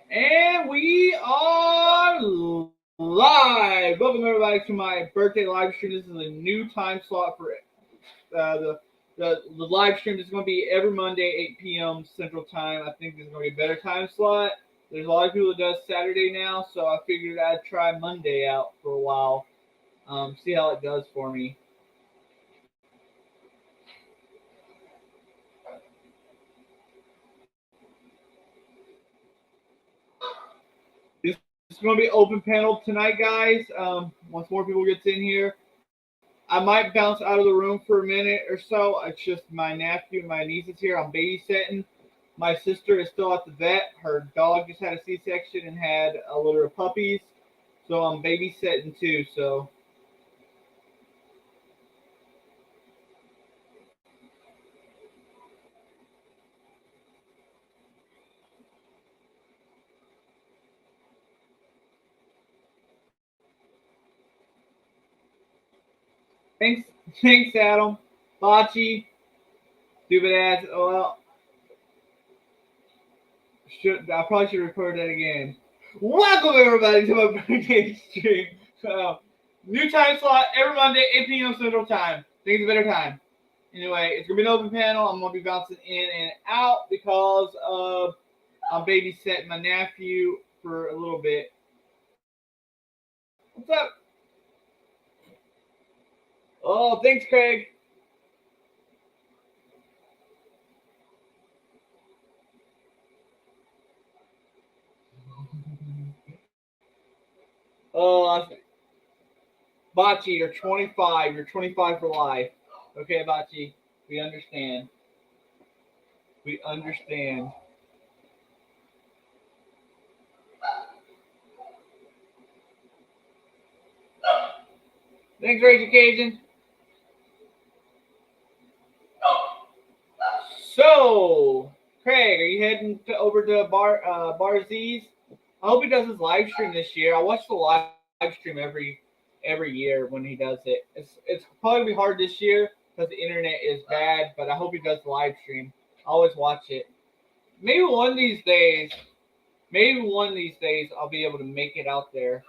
And we are live. Welcome everybody to my birthday live stream. This is a new time slot for the live stream. Is going to be every Monday, 8 p.m. Central Time. I think there's going to be a better time slot. There's a lot of people that does Saturday now, so I figured I'd try Monday out for a while. See how it does for me. This is going to be open panel tonight, guys. Once more people get in here, I might bounce out of the room for a minute or so. It's just my nephew and my niece is here. I'm babysitting. My sister is still at the vet. Her dog just had a C-section and had a litter of puppies. So I'm babysitting too. So thanks, thanks, Adam. Bocce, stupid ass. Oh, well, I probably should record that again. Welcome everybody to my birthday stream. Uh, New time slot every Monday, 8 p.m. Central Time. Think it's a better time. Anyway, it's gonna be an open panel. I'm gonna be bouncing in and out because I'm babysitting my nephew for a little bit. What's up? Oh, thanks, Craig. Oh, Bachi, you're 25. You're 25 for life. Okay, Bachi, we understand. We understand. Thanks, Raging Cajun. So, Craig, are you heading over to Bar Z's? I hope he does his live stream this year. I watch the live stream every year when he does it. It's probably gonna be hard this year because the internet is bad, but I hope he does the live stream. I always watch it. Maybe one of these days, maybe one of these days, I'll be able to make it out there.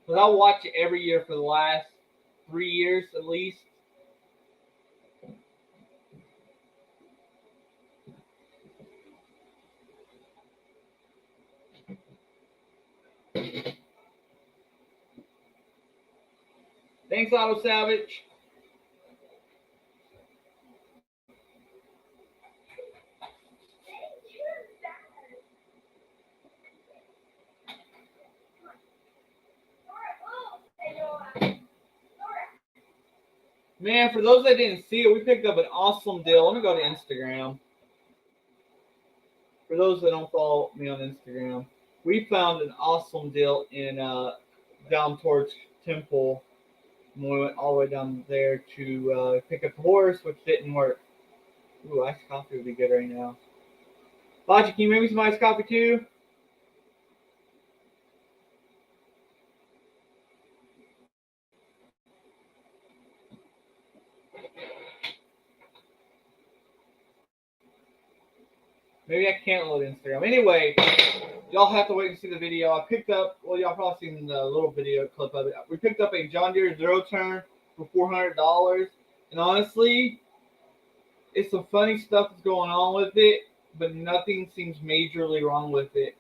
Because I watch it every year for the last 3 years at least. Thanks, Auto Savage. Man, for those that didn't see it, we picked up an awesome deal. Let me go to Instagram. For those that don't follow me on Instagram, we found an awesome deal in down towards Temple. And we went all the way down there to pick up the horse, which didn't work. Ooh, iced coffee would be good right now. Logic, can you make me some iced coffee too? Maybe I can't load Instagram. Anyway, y'all have to wait and see the video. I picked up, well, y'all probably seen the little video clip of it. We picked up a John Deere Zero Turn for $400. And honestly, it's some funny stuff that's going on with it, but nothing seems majorly wrong with it.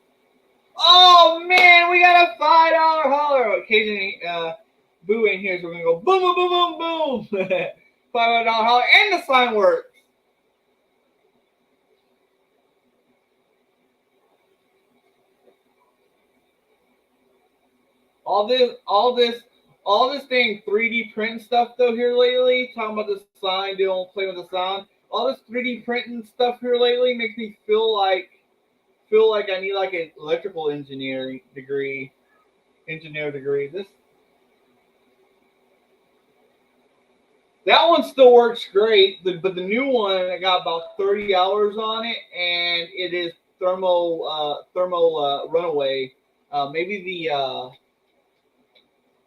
Oh man, we got a $5 holler. Occasionally, Boo in here, so we're gonna go boom, boom, boom, boom, boom. $500 holler, and the sign works. All this thing 3D printing stuff though here lately. Talking about the sign, they don't play with the sound. All this 3D printing stuff here lately makes me feel like I need like an electrical engineer degree. That one still works great, but the new one I got about 30 hours on it, and it is thermal runaway. Maybe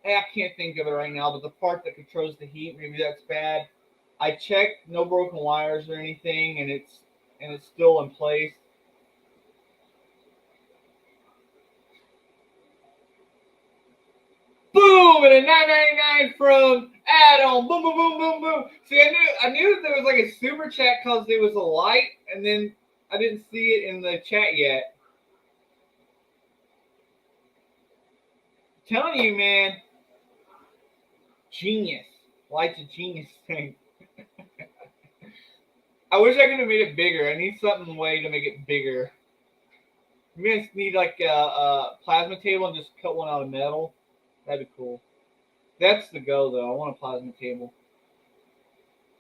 I can't think of it right now, but the part that controls the heat, maybe that's bad. I checked, no broken wires or anything, and it's still in place. Moving at $9.99 from Adam. Boom, boom, boom, boom, boom. See, I knew there was like a super chat because there was a light, and then I didn't see it in the chat yet. I'm telling you, man, genius. Light's a genius thing. I wish I could have made it bigger. I need something way to make it bigger. Maybe I just need like a plasma table and just cut one out of metal. That'd be cool. That's the go though. I want a plasma table.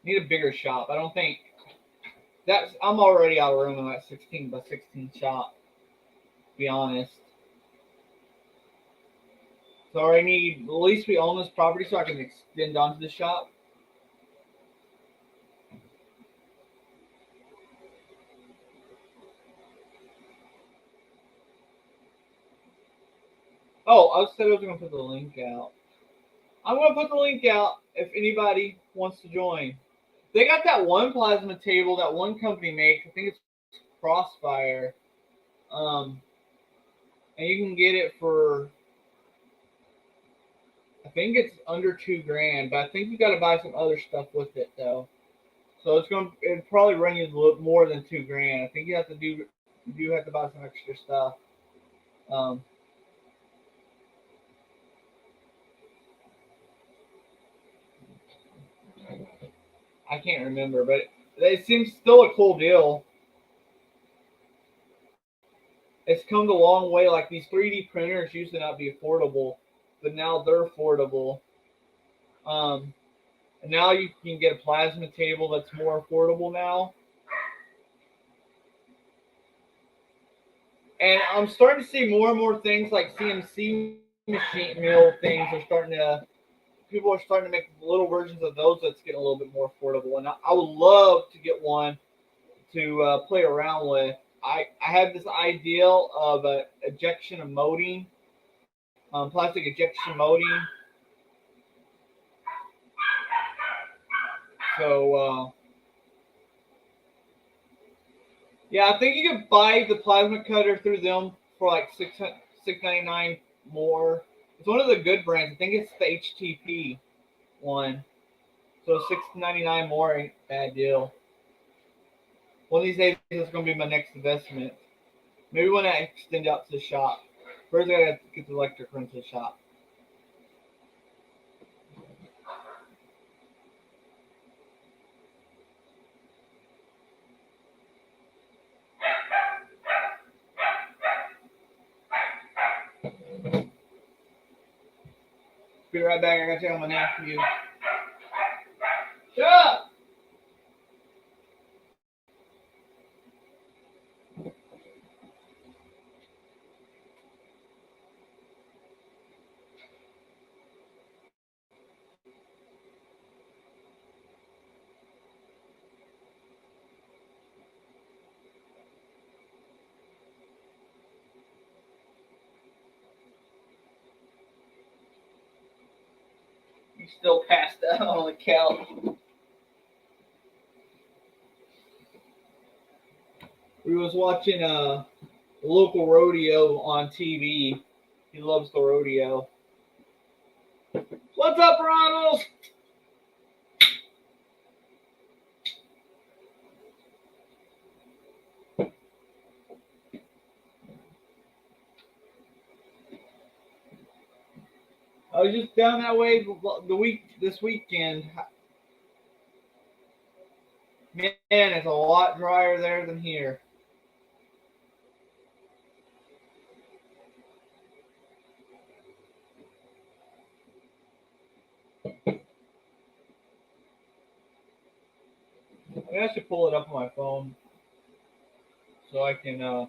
Need a bigger shop. I don't think I'm already out of room in that 16 by 16 shop. To be honest. So I need at least we own this property so I can extend onto the shop. Oh, I said I was going to put the link out. I'm going to put the link out if anybody wants to join. They got that one plasma table that one company makes. I think it's Crossfire. And you can get it for, I think it's under $2,000, but I think you got to buy some other stuff with it though. So it'll probably run you a little more than $2,000. I think you do have to buy some extra stuff. I can't remember, but it seems still a cool deal. It's come a long way. Like these 3D printers used to not be affordable, but now they're affordable. And now you can get a plasma table that's more affordable now. And I'm starting to see more and more things like CNC machine mill things people are starting to make little versions of those that's getting a little bit more affordable. And I would love to get one to play around with. I have this ideal of ejection of molding, plastic ejection molding. So, yeah, I think you can buy the plasma cutter through them for like $6.99 more. It's one of the good brands. I think it's the HTP one. So $6.99 more ain't a bad deal. One of these days, it's going to be my next investment. Maybe when I extend out to the shop. First, I got to get the electric run to the shop. Be right back. I got to tell my nephew. Shut up! He's still passed out on the couch. We was watching a local rodeo on TV. He loves the rodeo. What's up, Ronald? I was just down that way this weekend. Man, it's a lot drier there than here. I should pull it up on my phone so I can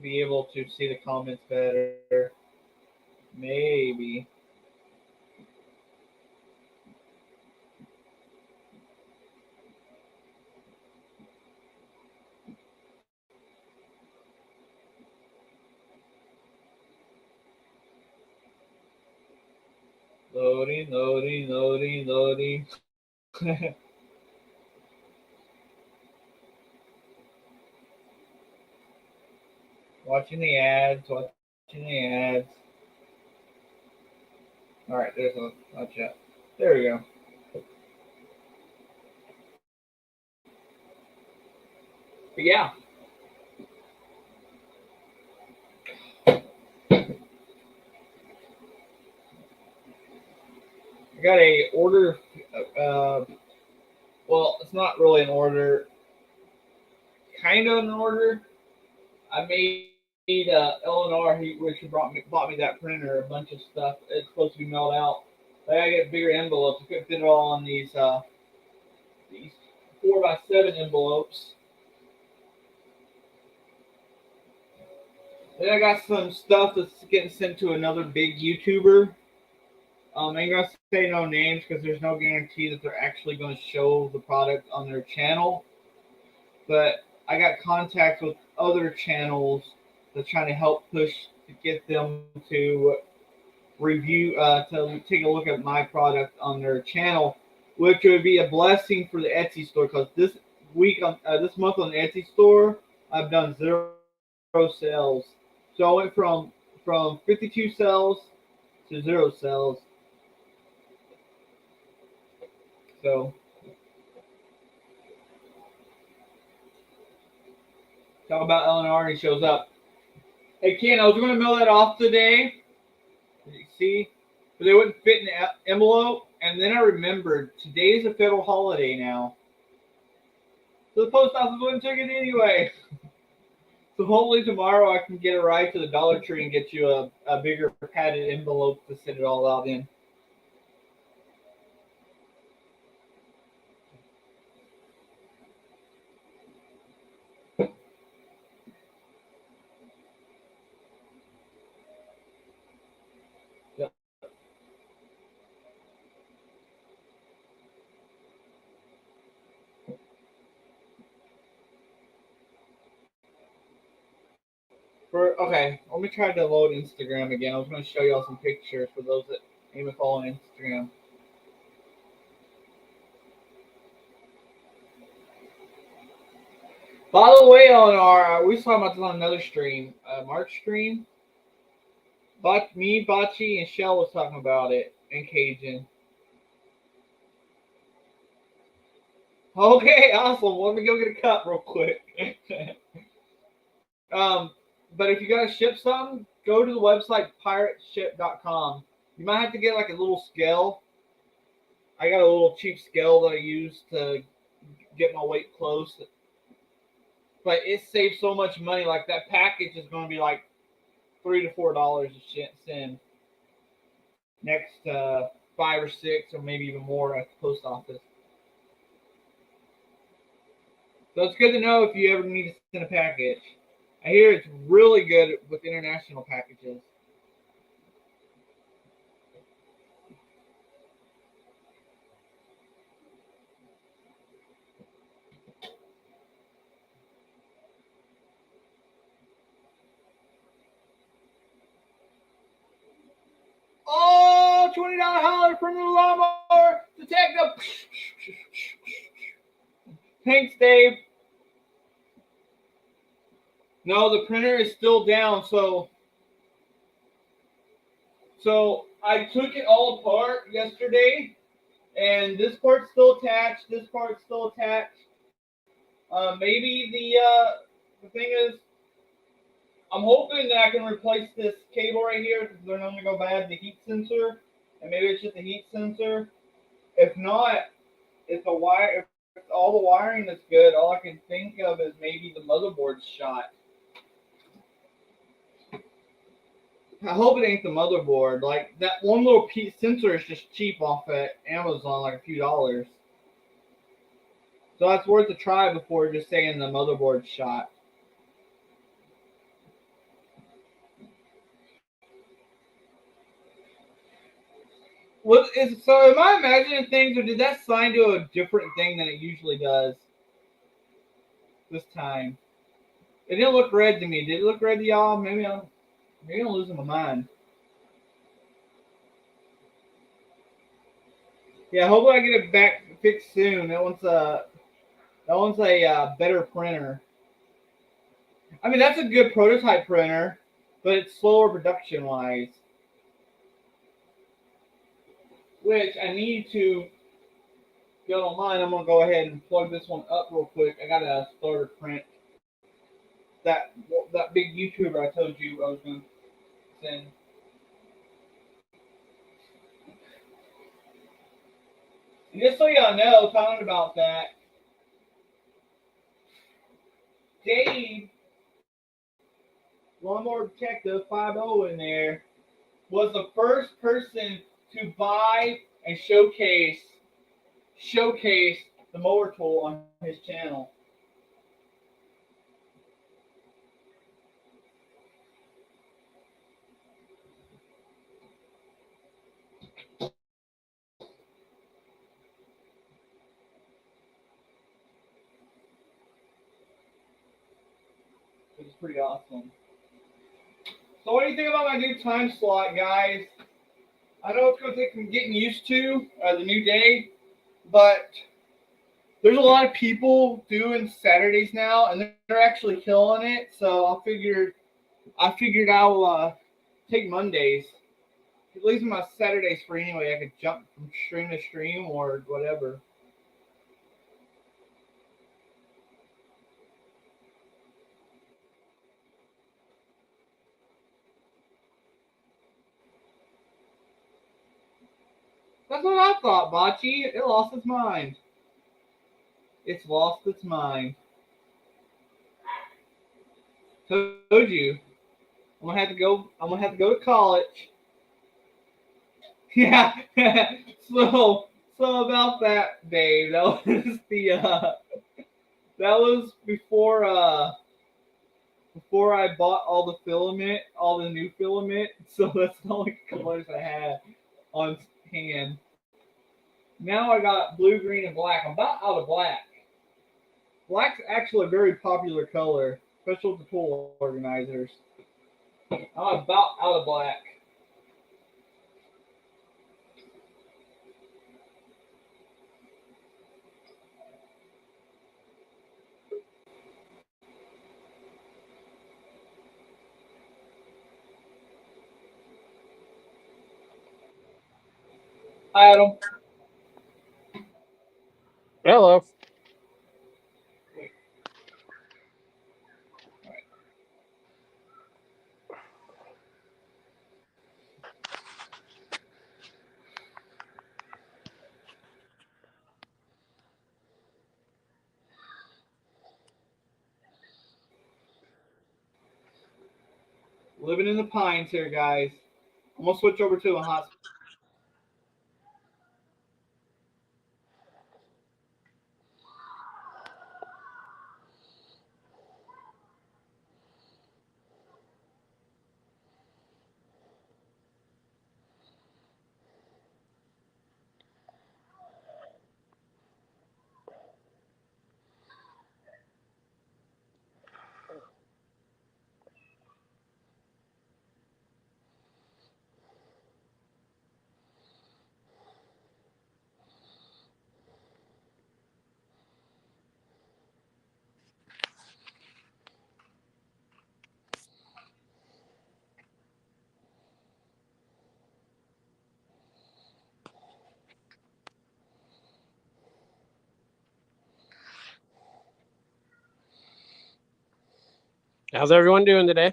be able to see the comments better. Maybe. Loading, loading, loading, loading. Watching the ads. Watching the ads. All right, there's a chat. There we go. But yeah. I got a order. Well, it's not really an order. Kind of an order. I made Eleanor, which bought me that printer, a bunch of stuff. It's supposed to be mailed out. I gotta get bigger envelopes. I couldn't fit it all on these 4x7 envelopes. Then I got some stuff that's getting sent to another big YouTuber. I ain't gonna say no names because there's no guarantee that they're actually going to show the product on their channel. But I got contacts with other channels that's trying to help push to get them to review, to take a look at my product on their channel, which would be a blessing for the Etsy store because this month on the Etsy store, I've done 0 sales. So I went from 52 sales to 0 sales. So talk about Eleanor, and he shows up. Hey Ken, I was going to mail that off today. You see, but they wouldn't fit in the envelope. And then I remembered today's a federal holiday now, so the post office wouldn't take it anyway. So hopefully tomorrow I can get a ride to the Dollar Tree and get you a bigger padded envelope to send it all out in. Yep. Okay, let me try to load Instagram again. I was going to show y'all some pictures for those that even follow on Instagram. By the way, on we was talking about this on another stream, March stream. Me, Bocce, and Shell was talking about it, and Cajun. Okay, awesome. Let me go get a cup real quick. But if you gotta ship something, go to the website pirateship.com. You might have to get like a little scale. I got a little cheap scale that I use to get my weight close. But it saves so much money. Like that package is going to be like $3 to $4 a send. Next 5 or 6 or maybe even more at the post office. So it's good to know if you ever need to send a package. I hear it's really good with international packages. Oh, $20 holler from the lawnmower detective. Thanks, Dave. No, the printer is still down, so I took it all apart yesterday, and this part's still attached. This part's still attached. Maybe the thing is, I'm hoping that I can replace this cable right here because they're going to go bad, the heat sensor, and maybe it's just the heat sensor. If not, if the wire, if all the wiring is good, all I can think of is maybe the motherboard's shot. I hope it ain't the motherboard. Like that one little piece sensor is just cheap off at Amazon, like a few dollars. So that's worth a try before just saying the motherboard shot. So am I imagining things, or did that sign do a different thing than it usually does this time? It didn't look red to me. Did it look red to y'all? Maybe I'm losing my mind. Yeah, hopefully I get it back fixed soon. That one's a better printer. I mean, that's a good prototype printer, but it's slower production wise. Which I need to go online. I'm gonna go ahead and plug this one up real quick. I got a starter print. That that big YouTuber I told you I was gonna send. And just so y'all know, talking about that, Dave, Lawnmower Detective 50 in there, was the first person to buy and showcase the mower tool on his channel. Which is pretty awesome. So what do you think about my new time slot, guys? I know it's going to take some getting used to the new day, but there's a lot of people doing Saturdays now, and they're actually killing it. So I figured I'll take Mondays. At least my Saturdays free anyway. I could jump from stream to stream or whatever. That's what I thought, Bocce. It lost its mind. It's lost its mind. Told you. I'm gonna have to go. I'm gonna have to go to college. Yeah. So about that, Dave. That was that was before I bought all the filament, all the new filament. So that's the only colors I had on hand. Now I got blue, green, and black. I'm about out of black. Black's actually a very popular color, especially with the tool organizers. I'm about out of black. Hi, Adam. Hello. Living in the pines here, guys. I'm gonna switch over to a hot. How's everyone doing today?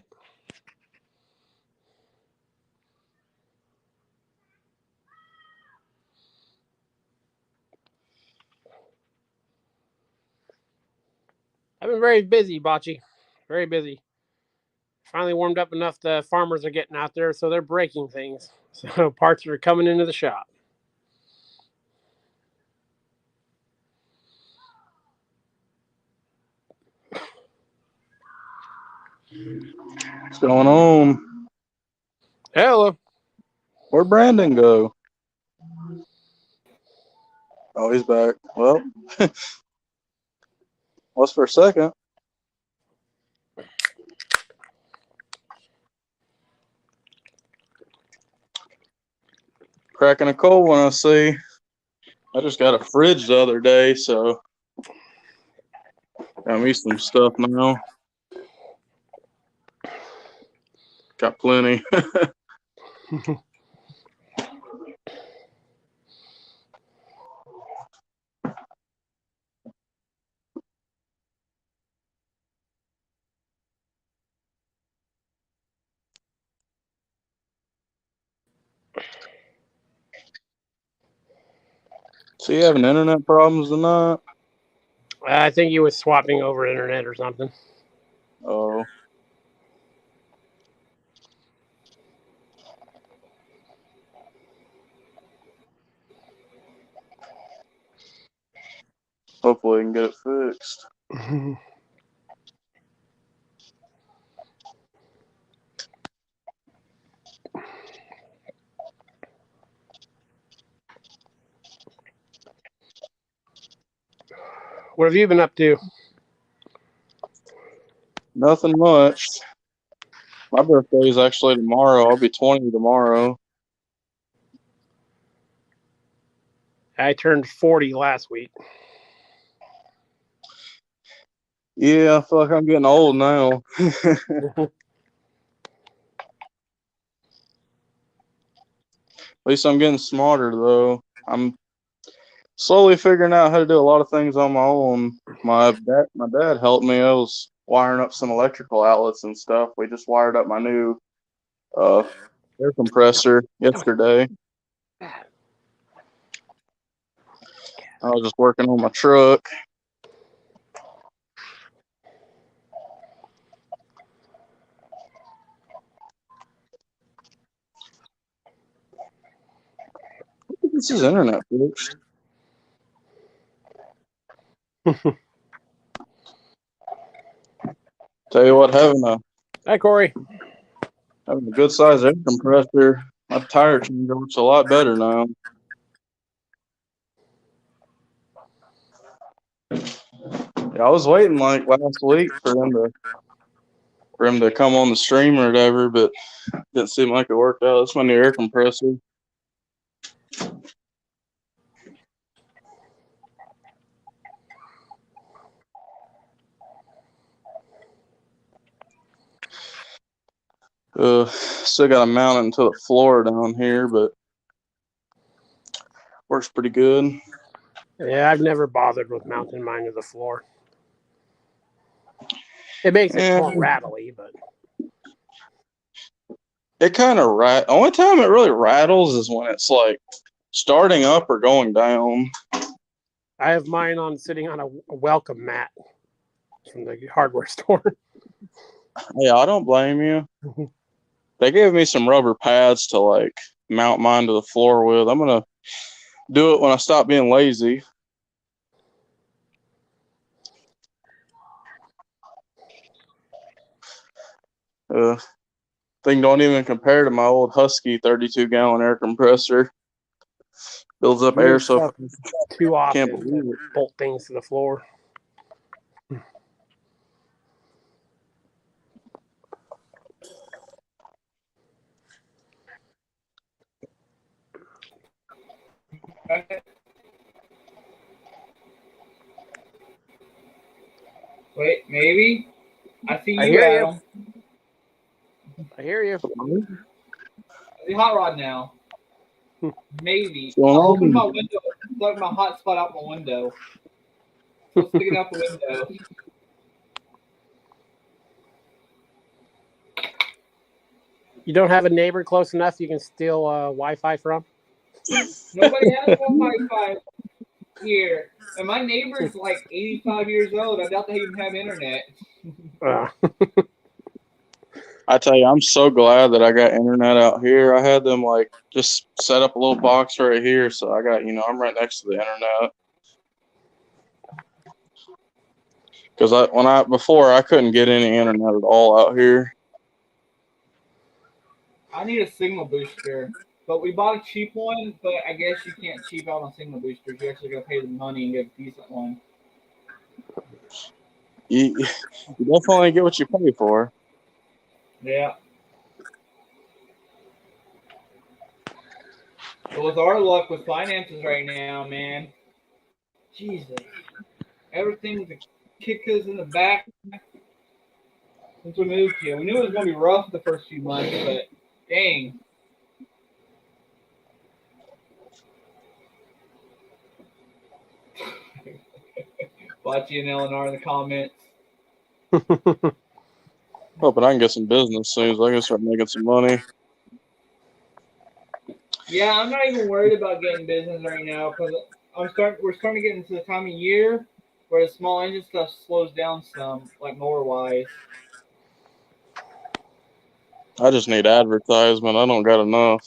I've been very busy, Bocce. Very busy. Finally warmed up enough. The farmers are getting out there, so they're breaking things. So parts are coming into the shop. What's going on? Hello. Where'd Brandon go? Oh, he's back. Well, was for a second. Cracking a cold one, I see. I just got a fridge the other day, so got me some stuff now. Got plenty. So you having internet problems tonight? I think he was swapping over internet or something. Oh. Hopefully we can get it fixed. What have you been up to? Nothing much. My birthday is actually tomorrow. I'll be 20 tomorrow. I turned 40 last week. Yeah, I feel like I'm getting old now. At least I'm getting smarter, though. I'm slowly figuring out how to do a lot of things on my own. My dad helped me. I was wiring up some electrical outlets and stuff. We just wired up my new air compressor yesterday. I was just working on my truck. This is internet fixed. Tell you what, Hi, Corey. having a good size air compressor, my tire changer works a lot better now. Yeah, I was waiting like last week for him to come on the stream or whatever, but didn't seem like it worked out. It's my new air compressor. Still got to mount it into the floor down here, but works pretty good. Yeah, I've never bothered with mounting mine to the floor. It makes it more rattly, but it kind of only time it really rattles is when it's like starting up or going down. I have mine sitting on a welcome mat from the hardware store. Yeah, I don't blame you. They gave me some rubber pads to like mount mine to the floor with. I'm gonna do it when I stop being lazy. Thing don't even compare to my old Husky 32-gallon air compressor. Builds up air so too often can't believe it. Bolt things to the floor. Wait, maybe? I see I you, hear Adam. I hear you. The hot rod now. Maybe. What's going I'll open on? my window, plug my hotspot out my window. So sticking out the window. You don't have a neighbor close enough you can steal Wi-Fi from? Nobody has Wi-Fi here. And my neighbor's like 85 years old. I doubt they even have internet. I tell you, I'm so glad that I got internet out here. I had them like just set up a little box right here, so I got, I'm right next to the internet. Because before I couldn't get any internet at all out here. I need a signal booster, but we bought a cheap one. But I guess you can't cheap out on signal boosters. You actually got to pay the money and get a decent one. You definitely get what you pay for. Yeah. But with our luck with finances right now, man, Jesus, everything's a kick us in the back. since we moved here. We knew it was going to be rough the first few months, but dang. Bocce and Eleanor in the comments. Hoping I can get some business soon so I can start making some money. Yeah, I'm not even worried about getting business right now because we're starting to get into the time of year where the small engine stuff slows down some, like mower wise. I just need advertisement. I don't got enough.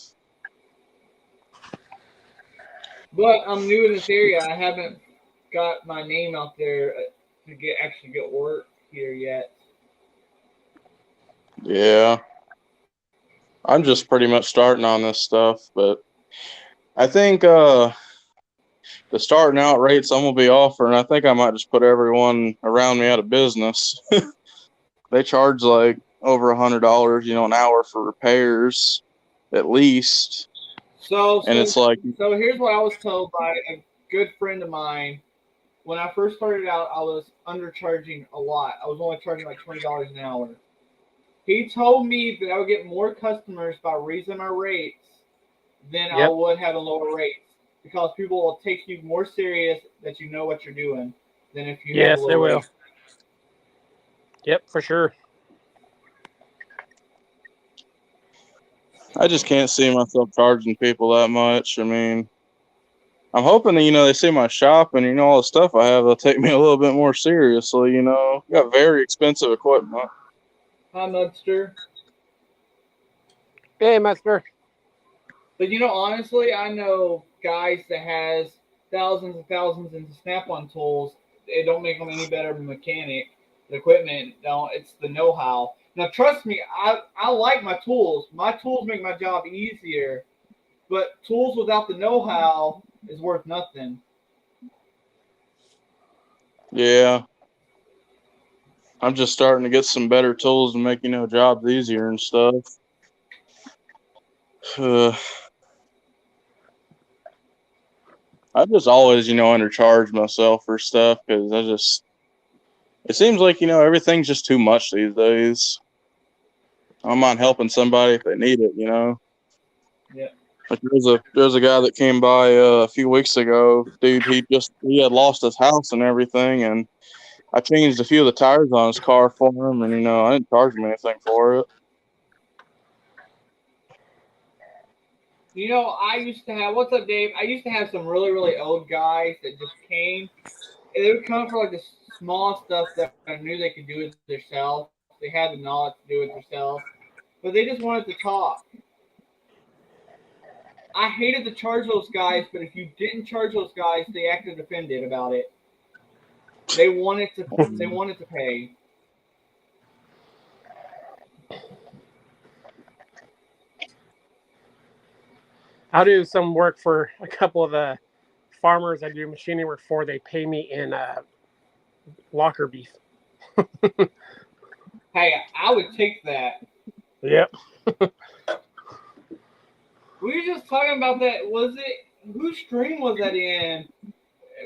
But I'm new in this area. I haven't got my name out there to actually get work here yet. Yeah. I'm just pretty much starting on this stuff, but I think the starting out rates I'm gonna be offering, I think I might just put everyone around me out of business. They charge like over $100, an hour for repairs, at least. And it's like, So here's what I was told by a good friend of mine. When I first started out, I was undercharging a lot. I was only charging like $20 an hour. He told me that I would get more customers by raising my rates than I Yep. would having lower rates because people will take you more serious that you know what you're doing than if you have Yes, low they will. rates. Yep, for sure. I just can't see myself charging people that much. I mean, I'm hoping that, they see my shop and, all the stuff I have, they'll take me a little bit more seriously, Got very expensive equipment. Hi, Mudster. Hey, Master. But honestly, I know guys that has thousands and thousands in Snap-on tools. It don't make them any better of a mechanic. The equipment don't. It's the know-how. Now, trust me, I like my tools. My tools make my job easier. But tools without the know-how is worth nothing. Yeah. I'm just starting to get some better tools to make, jobs easier and stuff. I just always, undercharge myself for stuff because it seems like, everything's just too much these days. I don't mind helping somebody if they need it, Yeah. Like there's a guy that came by a few weeks ago. Dude, he had lost his house and everything, and I changed a few of the tires on his car for him, and I didn't charge him anything for it. I used to have, what's up, Dave? I used to have some really, really old guys that just came, and they would come for like the small stuff that I knew they could do it themselves. They had the knowledge to do it themselves, but they just wanted to talk. I hated to charge those guys, but if you didn't charge those guys, they acted offended about it. They wanted to pay. I'll do some work for a couple of the farmers I do machining work for. They pay me in locker beef. Hey, I would take that. Yep. We were just talking about that. Was it whose stream was that in?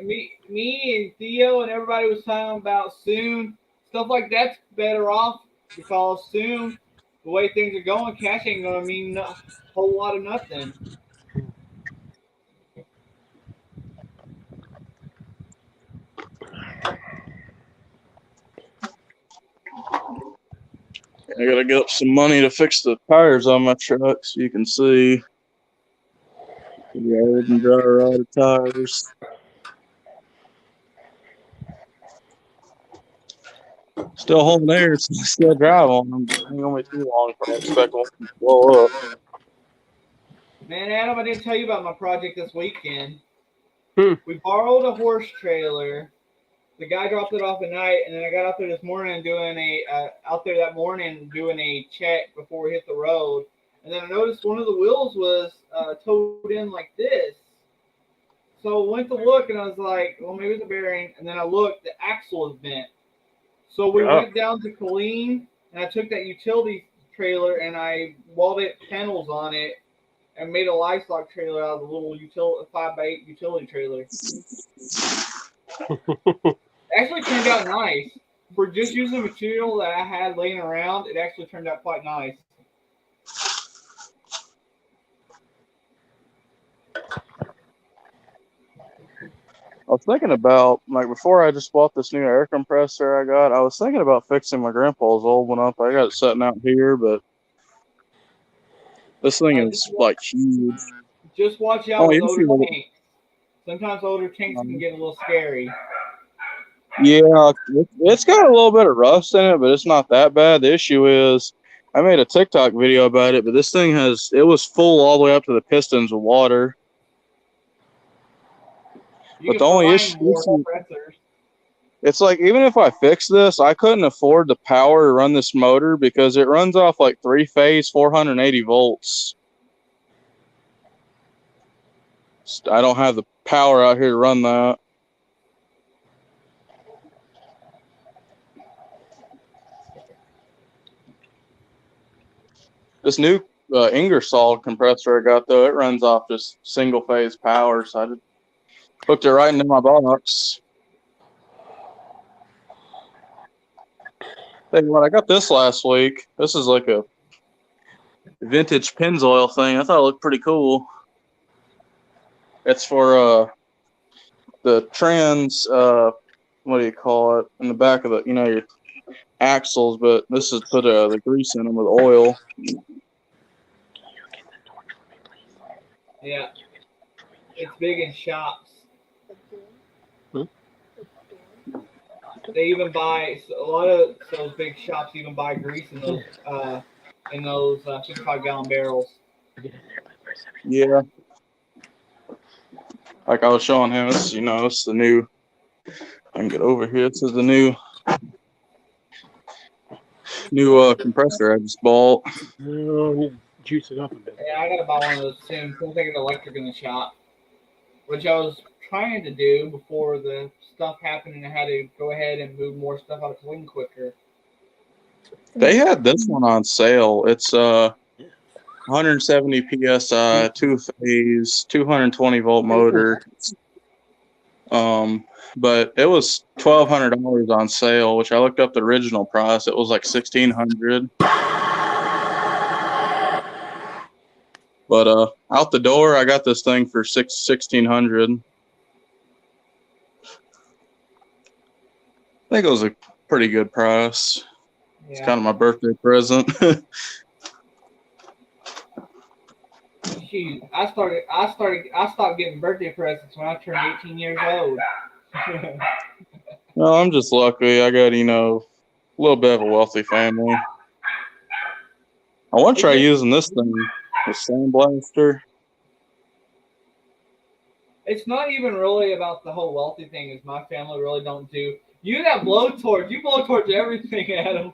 Me and Theo and everybody was talking about soon stuff like that's better off because soon the way things are going, cash ain't gonna mean a whole lot of nothing. I gotta get up some money to fix the tires on my truck so you can see the old and dry rotted tires. Still holding air, so I still drive on them. But it ain't gonna be too long before I expect them to blow up. Man, Adam, I didn't tell you about my project this weekend. Hmm. We borrowed a horse trailer. The guy dropped it off at night, and then I got out there this morning doing a check before we hit the road, and then I noticed one of the wheels was towed in like this. So I went to look, and I was like, well, maybe it's a bearing. And then I looked, the axle is bent. So we went down to Colleen, and I took that utility trailer, and I welded panels on it, and made a livestock trailer out of the little 5x8 utility trailer. Actually turned out nice. for just using the material that I had laying around, it actually turned out quite nice. I was thinking about, like, before I just bought this new air compressor I was thinking about fixing my grandpa's old one up. I got it sitting out here, but this thing is, like, huge. Just watch out with older tanks. Sometimes older tanks can get a little scary. Yeah, it's got a little bit of rust in it, but it's not that bad. The issue is, I made a TikTok video about it, but this thing it was full all the way up to the pistons with water. But the only issue, it's like, even if I fix this, I couldn't afford the power to run this motor because it runs off like 3-phase, 480 volts. I don't have the power out here to run that. This new Ingersoll compressor I got, though, it runs off just single-phase power, so I just hooked it right into my box. Hey, what, I got this last week. This is like a vintage Pennzoil thing. I thought it looked pretty cool. It's for the trans, what do you call it, in the back of the, your axles, but this is put the grease in them with oil. Yeah. It's big in shops. They even buy, a lot of those big shops even buy grease in those 55-gallon barrels. Yeah. Like I was showing him, it's the new, I can get over here. This is the new compressor I just bought. Oh, I need to juice it up a bit. Yeah, I gotta buy one of those soon. I'm thinking electric in the shop, which I was trying to do before the stuff happened, and I had to go ahead and move more stuff out of clean quicker. They had this one on sale. It's 170 psi, 2-phase, 220 volt motor. But it was $1,200 on sale, which I looked up the original price. It was like $1,600. But out the door, I got this thing for $1,600. I think it was a pretty good price. Yeah. It's kind of my birthday present. Shoot, I stopped getting birthday presents when I turned 18 years old. No, I'm just lucky. I got, a little bit of a wealthy family. I want to try using this thing, the sandblaster. It's not even really about the whole wealthy thing, as my family really don't do. You that blowtorch, you blowtorch everything, Adam.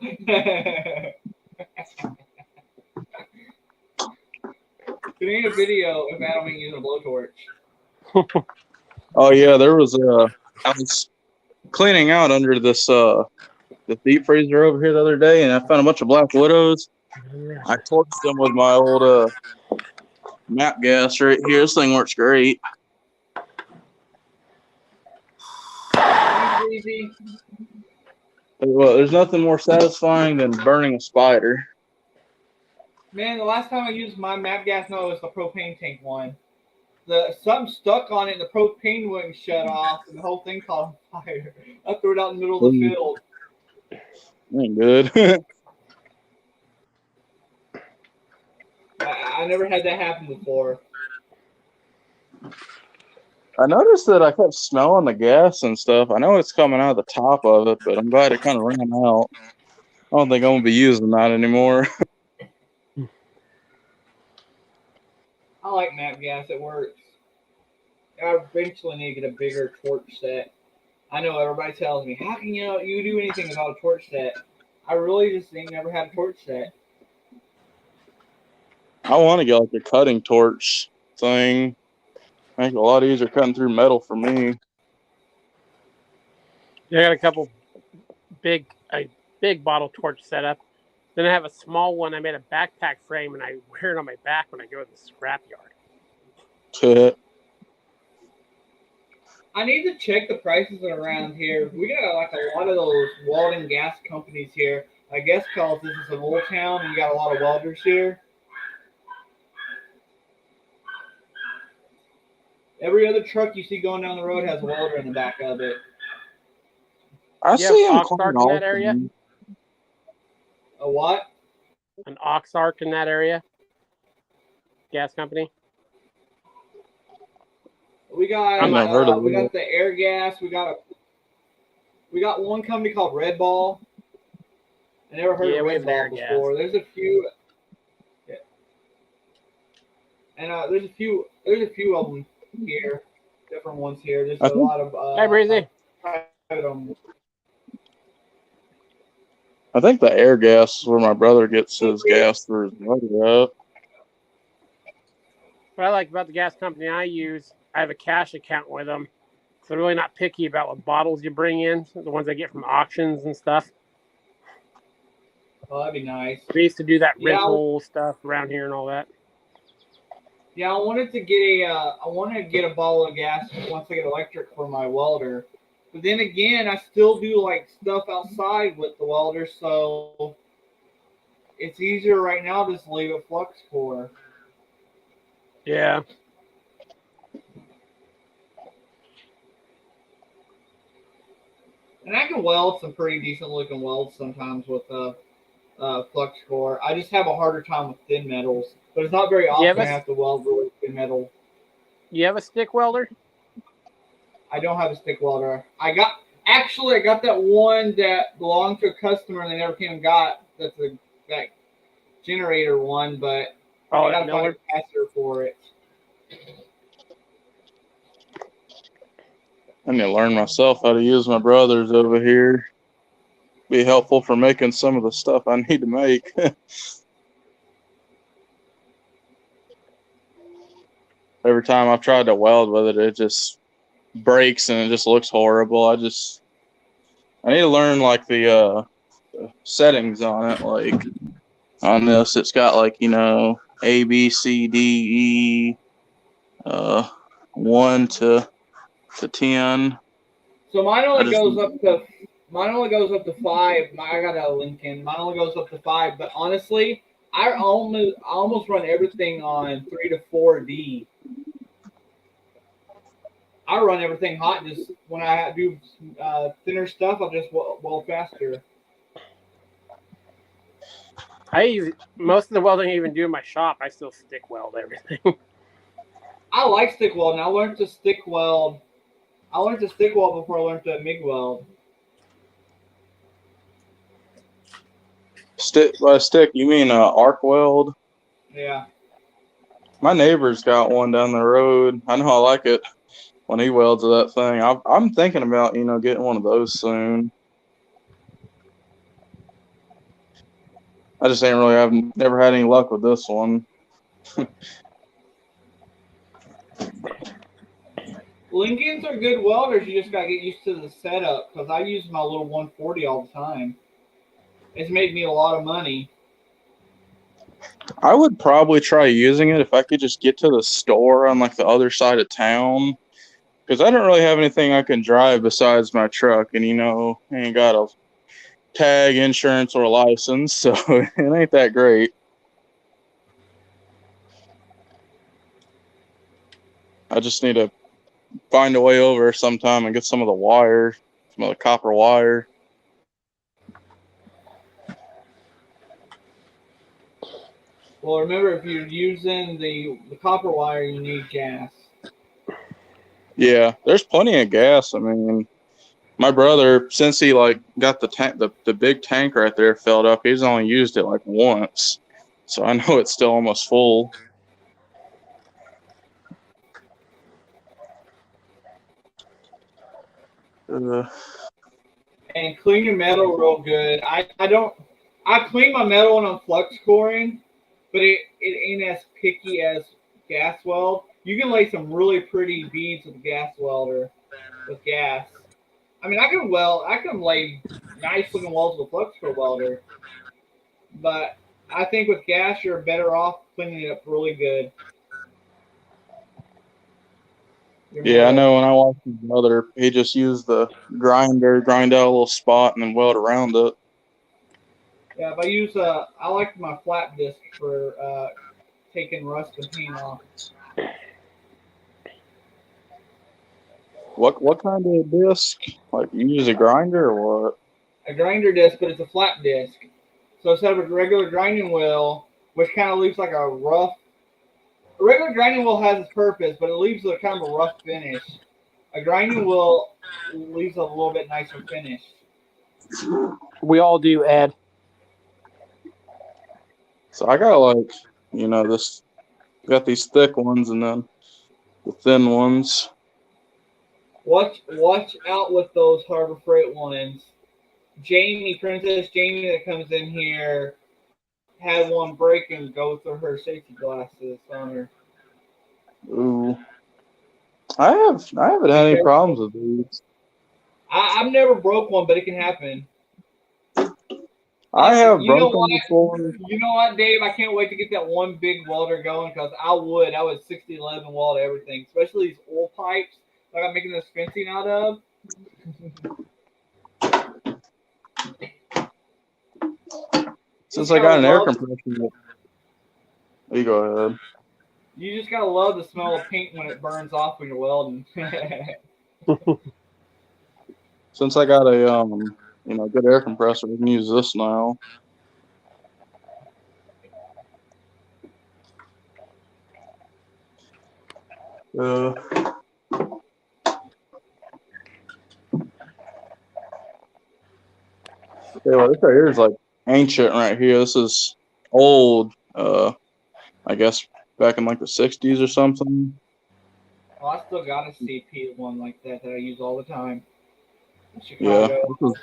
There ain't a video if Adam ain't using a blowtorch. Oh yeah, there was I was cleaning out under this the deep freezer over here the other day, and I found a bunch of Black Widows. I torched them with my old map gas right here. This thing works great. Easy. Well, there's nothing more satisfying than burning a spider. Man, the last time I used my map gas, no, it was the propane tank one. Something stuck on it, and the propane wouldn't shut off, and the whole thing caught on fire. I threw it out in the middle of the field. Ain't good. I never had that happen before. I noticed that I kept smelling the gas and stuff. I know it's coming out of the top of it, but I'm glad it kind of ran out. I don't think I'm going to be using that anymore. I like map gas. It works. I eventually need to get a bigger torch set. I know everybody tells me, how can you do anything about a torch set? I really just ain't never had a torch set. I want to get like a cutting torch thing. Make it a lot easier cutting through metal for me. Yeah, I got a couple big bottle torch set up. Then I have a small one. I made a backpack frame, and I wear it on my back when I go to the scrapyard. I need to check the prices around here. We got like a lot of those welding gas companies here. I guess because this is an old town and you got a lot of welders here. Every other truck you see going down the road has a welder in the back of it. I You have see him quite Oxark in that area? often. A what? An Oxark in that area? Gas company? We got I've never heard of we it. got the air gas. We got one company called Red Ball. I never heard Yeah, of we Red have air Ball gas. before. There's a few, yeah. And there's a few of them here, different ones here. There's I a think lot of Hey, Breezy. private. I think the air gas is where my brother gets his gas for his motor at. What I like about the gas company I use, I have a cash account with them. So they're really not picky about what bottles you bring in, the ones I get from auctions and stuff. Oh, that'd be nice. We used to do that Yeah, rental stuff around here and all that. Yeah, I wanted to get a bottle of gas once I get electric for my welder. But then again, I still do like stuff outside with the welder, so it's easier right now just to leave it flux core. Yeah. And I can weld some pretty decent looking welds sometimes with flux core. I just have a harder time with thin metals, but it's not very often I have to weld really thin metal. You have a stick welder? I don't have a stick welder. I got that one that belonged to a customer and they never came and got. That's that generator one, but I gotta find a capacitor for it. I need to learn myself how to use my brother's over here. Be helpful for making some of the stuff I need to make. Every time I've tried to weld with it, it just breaks and it just looks horrible. I need to learn like the settings on it. Like on this, it's got like, A, B, C, D, E, 1 to 10. So mine only goes up to 5. I got a Lincoln. Mine only goes up to 5, but honestly, I almost run everything on 3 to 4D. I run everything hot. Just when I do thinner stuff, I'll just weld faster. Most of the welding I even do in my shop, I still stick weld everything. I like stick welding. I learned to stick weld before I learned to MIG weld. By stick, you mean arc weld? Yeah. My neighbor's got one down the road. I know I like it when he welds that thing. I'm thinking about, getting one of those soon. I just I've never had any luck with this one. Lincolns are good welders. You just gotta get used to the setup because I use my little 140 all the time. It's made me a lot of money. I would probably try using it if I could just get to the store on like the other side of town. Because I don't really have anything I can drive besides my truck. And, I ain't got a tag, insurance, or license. So it ain't that great. I just need to find a way over sometime and get some of the wire, some of the copper wire. Well, remember, if you're using the copper wire, you need gas. Yeah, there's plenty of gas. I mean, my brother, since he got the tank, the big tank right there filled up, he's only used it like once. So I know it's still almost full. And clean your metal real good. I clean my metal when I'm flux coring, but it ain't as picky as gas weld. You can lay some really pretty beads with gas welder with gas. I mean, I can lay nice looking welds with flux core welder, but I think with gas you're better off cleaning it up really good. Yeah, I know when I watched his mother, he just used the grinder, grind out a little spot, and then weld around it. Yeah, if I use I like my flat disc for taking rust and paint off. What kind of disc? Like you use a grinder or what? A grinder disc, but it's a flat disc. So instead of a regular grinding wheel, which kind of leaves like a rough. A regular grinding wheel has its purpose, but it leaves a kind of a rough finish. A grinding wheel leaves a little bit nicer finish. We all do, Ed. So I got like, this got these thick ones and then the thin ones. Watch out with those Harbor Freight ones. Princess Jamie that comes in here, had one break and go through her safety glasses on her. Ooh. I haven't had any problems with these. I've never broke one, but it can happen. I have You know broken what? before. You know what, Dave? I can't wait to get that one big welder going because I would 6011 weld everything, especially these oil pipes like I'm making this fencing out of. Since I got an air compressor. You go ahead. You just gotta love the smell of paint when it burns off when you're welding. Since I got a good air compressor, we can use this now. Yeah, well, this right here is like ancient right here. This is old. I guess back in like the 60s or something. Well, I still got a CP one like that I use all the time in Yeah, Chicago.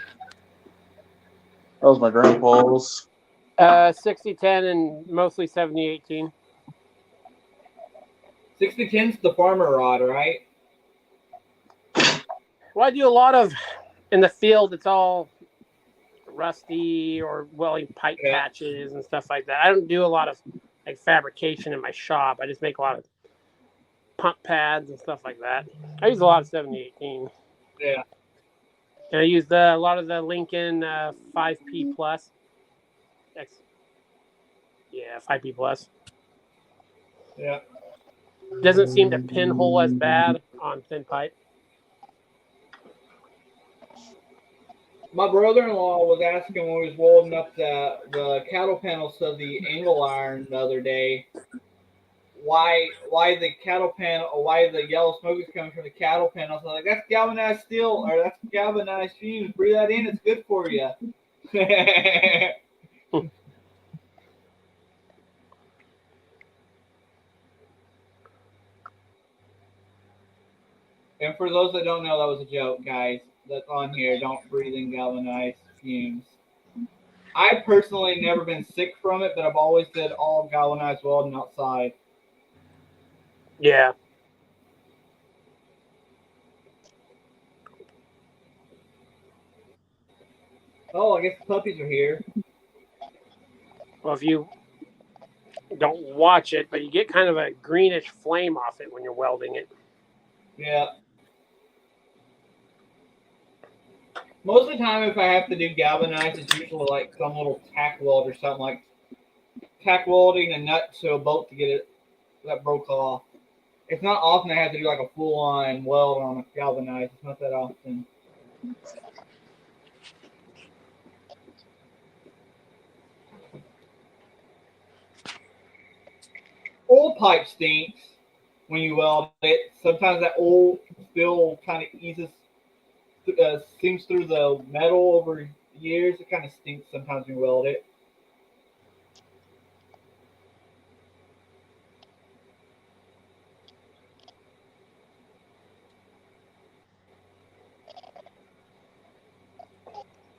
that was my grandpa's. 6010 and mostly 7018. 6010's the farmer rod, right? Well, I do a lot of in the field. It's all rusty or welding pipe patches and stuff like that. I don't do a lot of like fabrication in my shop. I just make a lot of pump pads and stuff like that. I use a lot of 7018. Yeah. And I use a lot of the Lincoln 5P Plus. Yeah, 5P Plus. Yeah. Doesn't seem to pinhole as bad on thin pipe. My brother-in-law was asking when we was welding up the cattle panels to the angle iron the other day, why the cattle panel, or why the yellow smoke is coming from the cattle panels. I was like, that's galvanized steel, or that's galvanized fumes. Breathe that in, it's good for you. And for those that don't know, that was a joke, guys. That's on here. Don't breathe in galvanized fumes. I personally never been sick from it, but I've always did all galvanized welding outside. Yeah. Oh, I guess the puppies are here. Well, if you don't watch it, but you get kind of a greenish flame off it when you're welding it. Yeah. Most of the time, if I have to do galvanized, it's usually like some little tack weld or something, like tack welding a nut to a bolt to get it that broke off. It's not often I have to do like a full-on weld on a galvanized. It's not that often. Oil pipe stinks when you weld it. Sometimes that oil still kind of seeps through the metal over years. It kind of stinks sometimes when you weld it.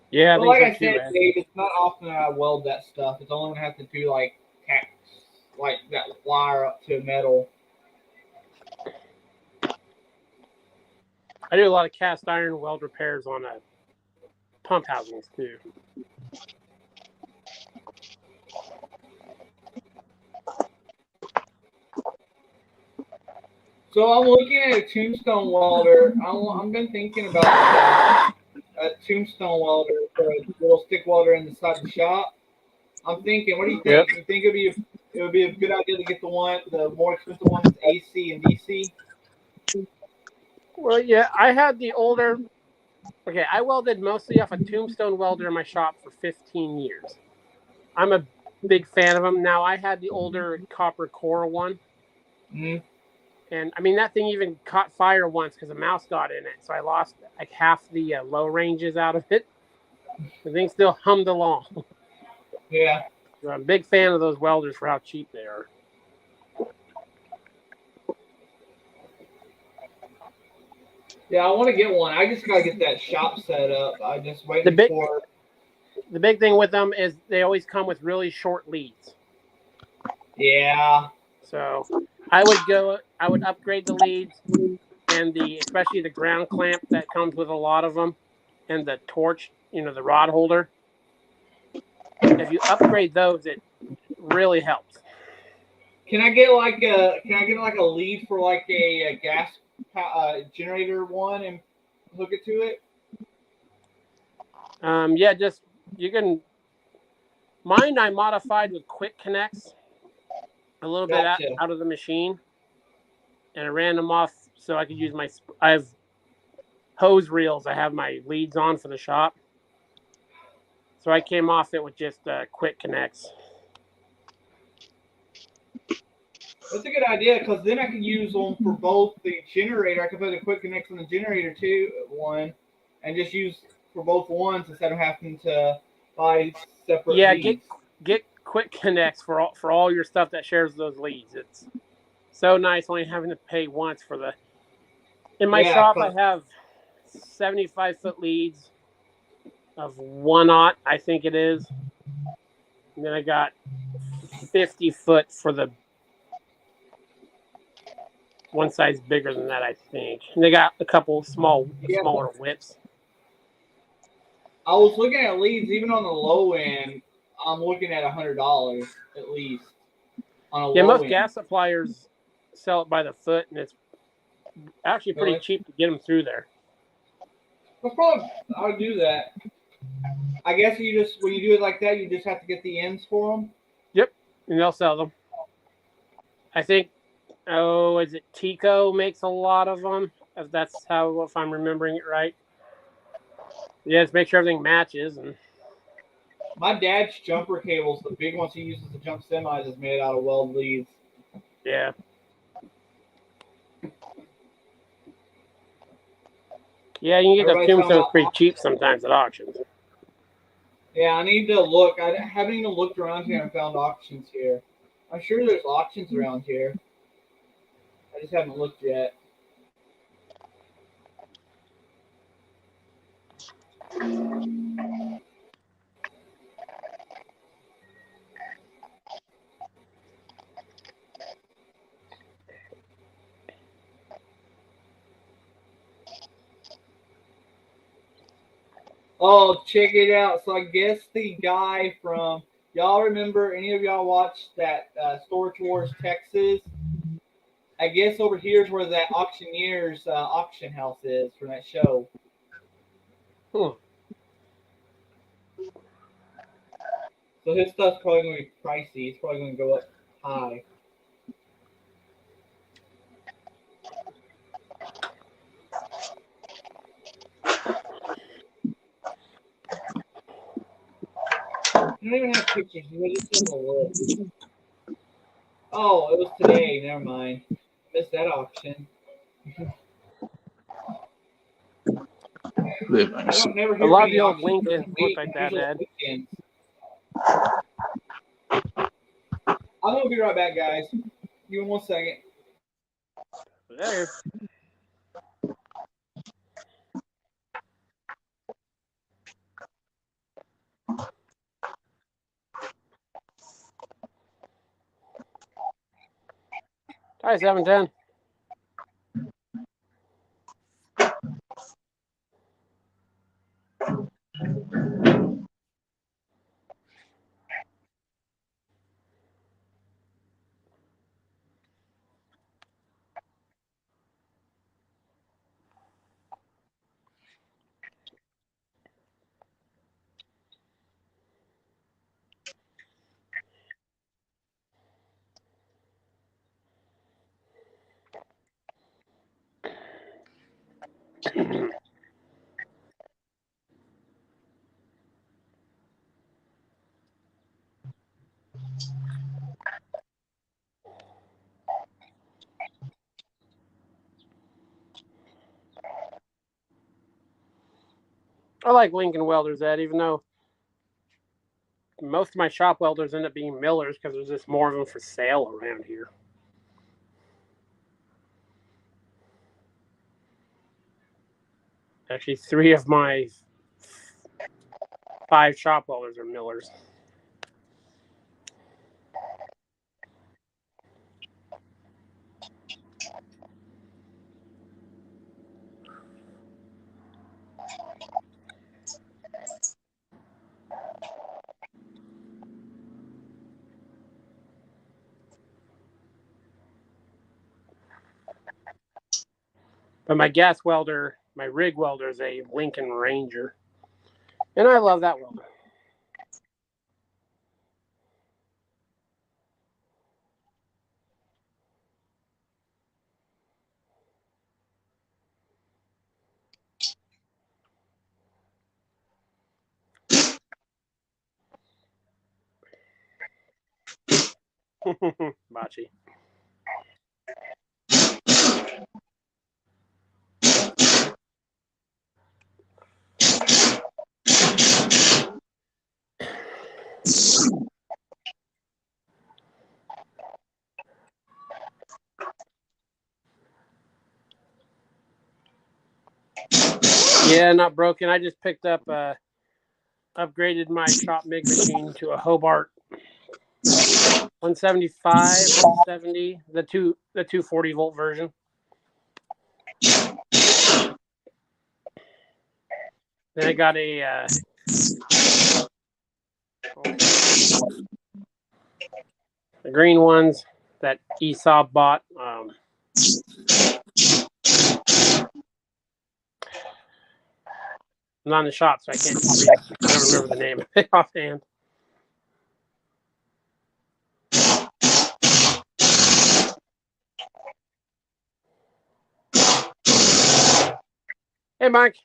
Yeah, But I think like so I too, said, Ed. Dave, it's not often that I weld that stuff. It's only when I have to do like that wire up to metal. I do a lot of cast iron weld repairs on pump housings too. So I'm looking at a tombstone welder. I've been thinking about a tombstone welder for a little stick welder inside the shop. I'm thinking, what do you Yep. think? You think it would be a good idea to get the more expensive one that's AC and DC? Well, yeah, I had the older. Okay, I welded mostly off a tombstone welder in my shop for 15 years. I'm a big fan of them. Now I had the older copper core one, Mm-hmm. and I mean that thing even caught fire once because a mouse got in it, so I lost like half the low ranges out of it. The thing still hummed along. Yeah. So I'm a big fan of those welders for how cheap they are. Yeah, I want to get one. I just gotta get that shop set up. I'm just The waiting big for. the big thing with them is they always come with really short leads. Yeah. So I would upgrade the leads and especially the ground clamp that comes with a lot of them, and the torch, the rod holder. If you upgrade those, it really helps. Can I get like a lead for like a gas generator one and hook it to it? Yeah, just you can. Mine I modified with quick connects a little bit Gotcha. out of the machine, and I ran them off so I could use my. I have hose reels. I have my leads on for the shop, so I came off it with just quick connects. That's a good idea because then I could use them for both the generator. I could put a quick connect on the generator too, one, and just use for both ones instead of having to buy separate Yeah, leads. get quick connects for all your stuff that shares those leads. It's so nice only having to pay once for the. In my Yeah, shop, I have 75-foot leads of 1/0, I think it is. And then I got 50-foot for the one size bigger than that, I think. And they got a couple yeah. smaller whips. I was looking at leads even on the low end. I'm looking at $100 at least on a Yeah, low most end. gas suppliers sell it by the foot, and it's actually pretty Really? cheap to get them through there. Well, probably I'll do that. I guess you just when you do it like that, you just have to get the ends for them. Yep, and they'll sell them. I think, is it Tico makes a lot of them? If I'm remembering it right. Yeah, just make sure everything matches. And My dad's jumper cables, the big ones he uses to jump semis, is made out of weld leads. yeah. Yeah, you can get those Everybody's talking tombstones about pretty cheap sometimes at auctions. Yeah, I need to look. I haven't even looked around here and found auctions here. I'm sure there's auctions around here. I just haven't looked yet. Oh, check it out. So I guess the guy from y'all remember any of y'all watched that Storage Wars Texas? I guess over here is where that auctioneer's auction house is from that show. Hmm. So his stuff's probably going to be pricey. It's probably going to go up high. You don't even have pictures. You just have a look. Oh, it was today. Never mind. Missed that auction. I don't never A hear lot of any the old auctions Lincolns during the look week. like that, Usually Ed. weekends. I'm gonna be right back, guys. Give me 1 second. There. Hi, 710. I like Lincoln welders, Ed, even though most of my shop welders end up being millers because there's just more of them for sale around here. Actually, 3 of my 5 shop welders are millers. But my gas welder, my rig welder is a Lincoln Ranger. And I love that welder. Bocce. Yeah, not broken. I just picked up, upgraded my shop MIG machine to a Hobart 175, 170, the 240 volt version. Then I got a the green ones that Esau bought. I'm not in the shop, so I don't remember the name of it offhand. Hey, Mike.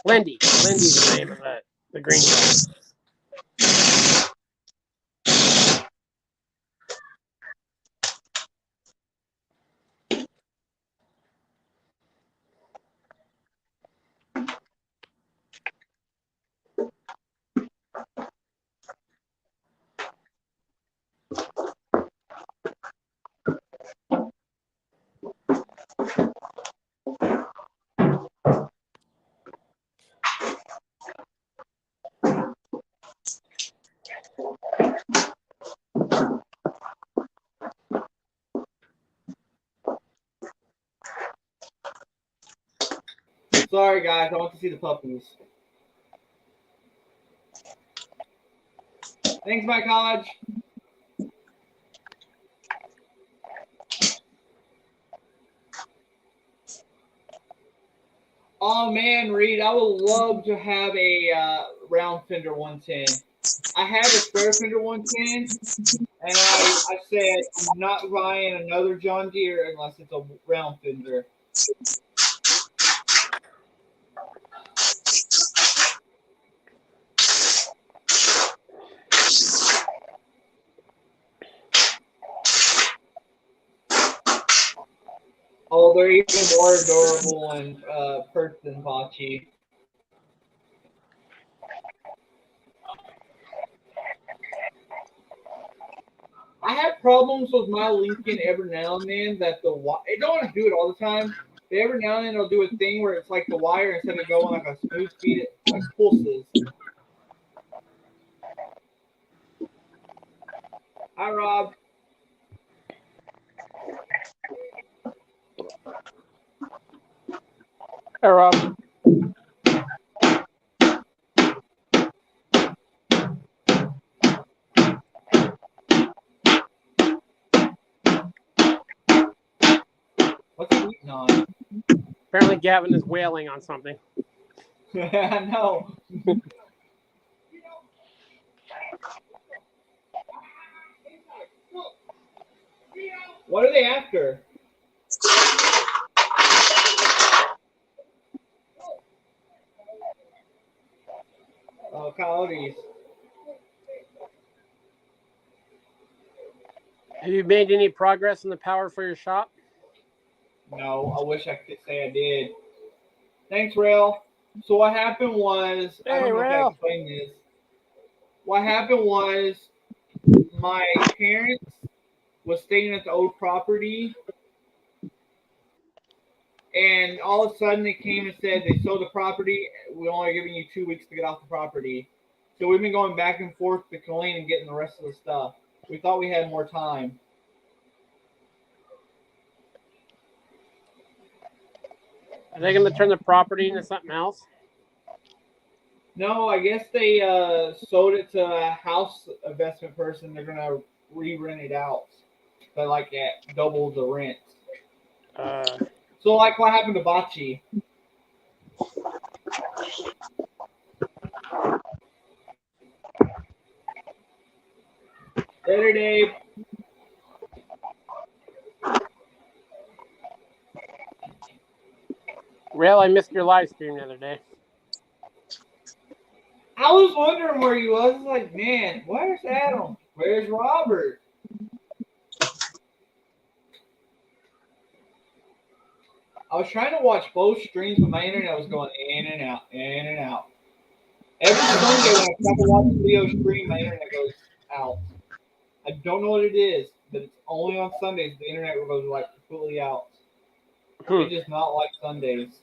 Lindy. Lindy's the name of the green one. Sorry, guys. I want to see the puppies. Thanks, my college. Oh man, Reed, I would love to have a round fender 110. I have a square fender 110, and I said I'm not buying another John Deere unless it's a round fender. Oh, they're even more adorable and pert than Bocce. I have problems with my Lincoln every now and then that it don't want to do it all the time. But every now and then it'll do a thing where it's like the wire instead of going like a smooth speed, it like pulses. Hi, Rob. Hey, Rob. What's he eating on? Apparently Gavin is wailing on something. I know. What are they after? Oh, coyotes. Have you made any progress in the power for your shop? No, I wish I could say I did. Thanks, Rail. So what happened was, I Hey, don't know if I Rail. explained this. What happened was my parents was staying at the old property, and all of a sudden they came and said they sold the property. We're only giving you 2 weeks to get off the property. So we've been going back and forth to Colleen and getting the rest of the stuff. We thought we had more time. Are they going to turn the property into something else? No, I guess they sold it to a house investment person. They're gonna re-rent it out, but like at double the rent. So like what happened to Bocce? Later, Dave. Rail, I missed your live stream the other day. I was wondering where you was. I was like, man, where's Adam? Where's Robert? I was trying to watch both streams, but my internet was going in and out, in and out. Every Sunday when I try to watch a video stream, my internet goes out. I don't know what it is, but it's only on Sundays the internet goes like completely out. It does not like Sundays.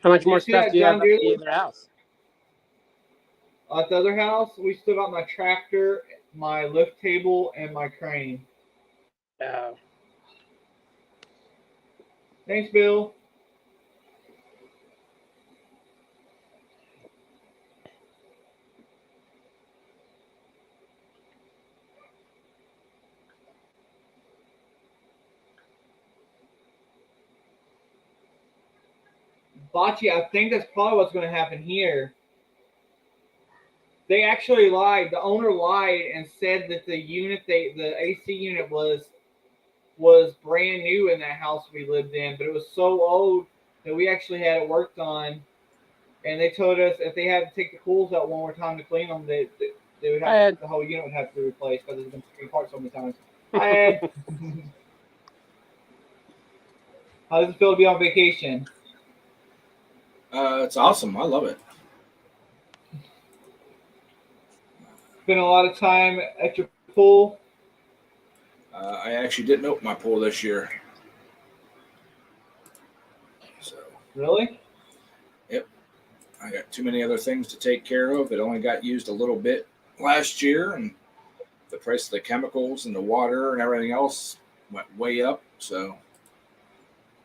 How much more see stuff that do you have John at Deere? the other house? At the other house, we still got my tractor, my lift table, and my crane. Thanks, Bill. Bocce, I think that's probably what's going to happen here. They actually lied. The owner lied and said that the AC unit was brand new in that house we lived in, but it was so old that we actually had it worked on. And they told us if they had to take the cools out one more time to clean them, they would have the whole unit would have to be replaced because it's been taken apart so many times. Hi, Ed. How does it feel to be on vacation? It's awesome. I love it. Spend a lot of time at your pool. I actually didn't open my pool this year. So Really? Yep. I got too many other things to take care of. It only got used a little bit last year, and the price of the chemicals and the water and everything else went way up. So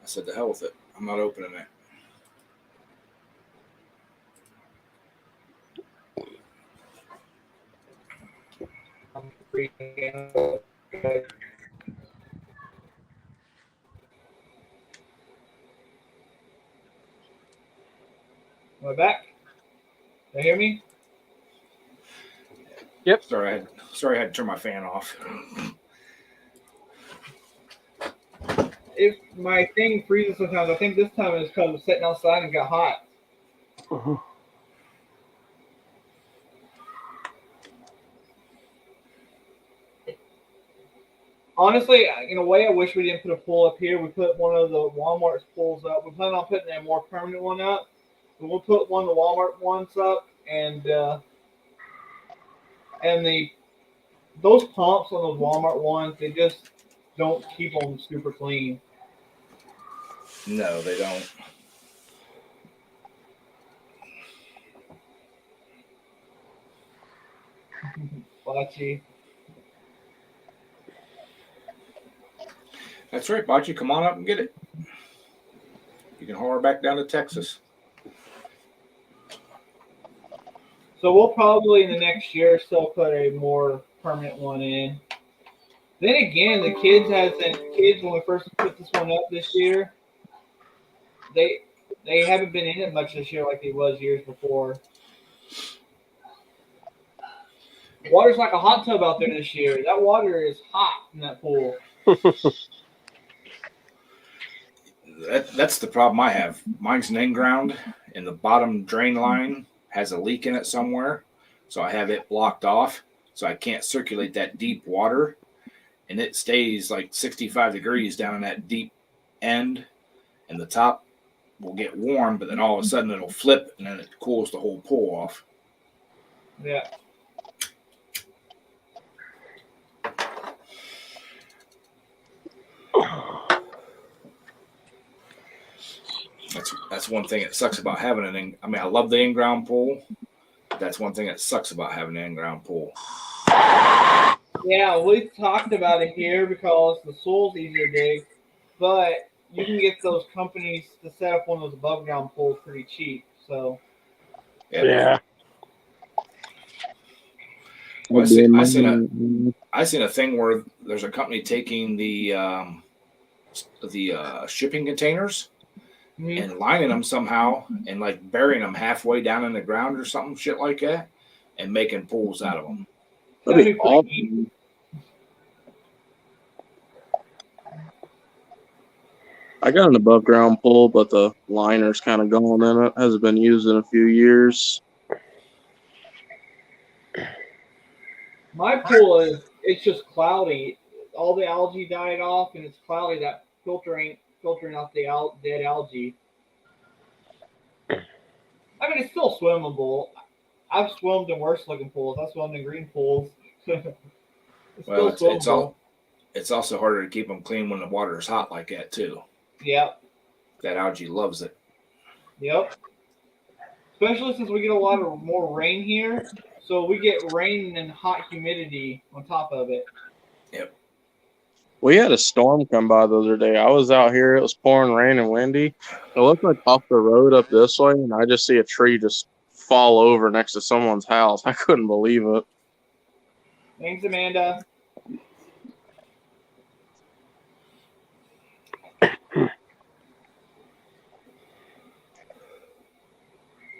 I said, to hell with it. I'm not opening it. Am I back? Can you hear me? Yep. Sorry, I had to turn my fan off. If my thing freezes sometimes, I think this time it's because I was sitting outside and got hot. Uh-huh. Honestly, in a way, I wish we didn't put a pool up here. We put one of the Walmart's pools up. We plan on putting a more permanent one up. But we'll put one of the Walmart ones up, and those pumps on those Walmart ones, they just don't keep them super clean. No, they don't. Bocce. That's right, Bocce. Come on up and get it. You can haul her back down to Texas. So we'll probably in the next year or so put a more permanent one in. Then again, the kids when we first put this one up this year, they haven't been in it much this year like they was years before. Water's like a hot tub out there this year. That water is hot in that pool. That's the problem I have. Mine's an in-ground, and the bottom drain line has a leak in it somewhere. So I have it blocked off, so I can't circulate that deep water. And it stays like 65 degrees down in that deep end, and the top will get warm, but then all of a sudden it'll flip, and then it cools the whole pool off. Yeah. That's one thing that sucks about having an I mean, I love the in-ground pool. But that's one thing that sucks about having an in-ground pool. Yeah, we talked about it here because the soil's easier to dig, but you can get those companies to set up one of those above ground pools pretty cheap. So Yeah. Well, I seen a thing where there's a company taking the shipping containers and lining them somehow and like burying them halfway down in the ground or something shit like that and making pools out of them. That'd be awesome. I got an above ground pool, but the liner's kind of gone in it. Hasn't been used in a few years. my pool it's just cloudy. All the algae died off and it's cloudy. That filter ain't filtering out the dead algae. I mean, it's still swimmable. I've swum in worse looking pools. I've swum in green pools. It's also harder to keep them clean when the water is hot like that too. Yep. That algae loves it. Yep. Especially since we get a lot of more rain here, so we get rain and hot humidity on top of it. Yep. We had a storm come by the other day. I was out here. It was pouring rain and windy. It looked like off the road up this way, and I just see a tree just fall over next to someone's house. I couldn't believe it. Thanks, Amanda.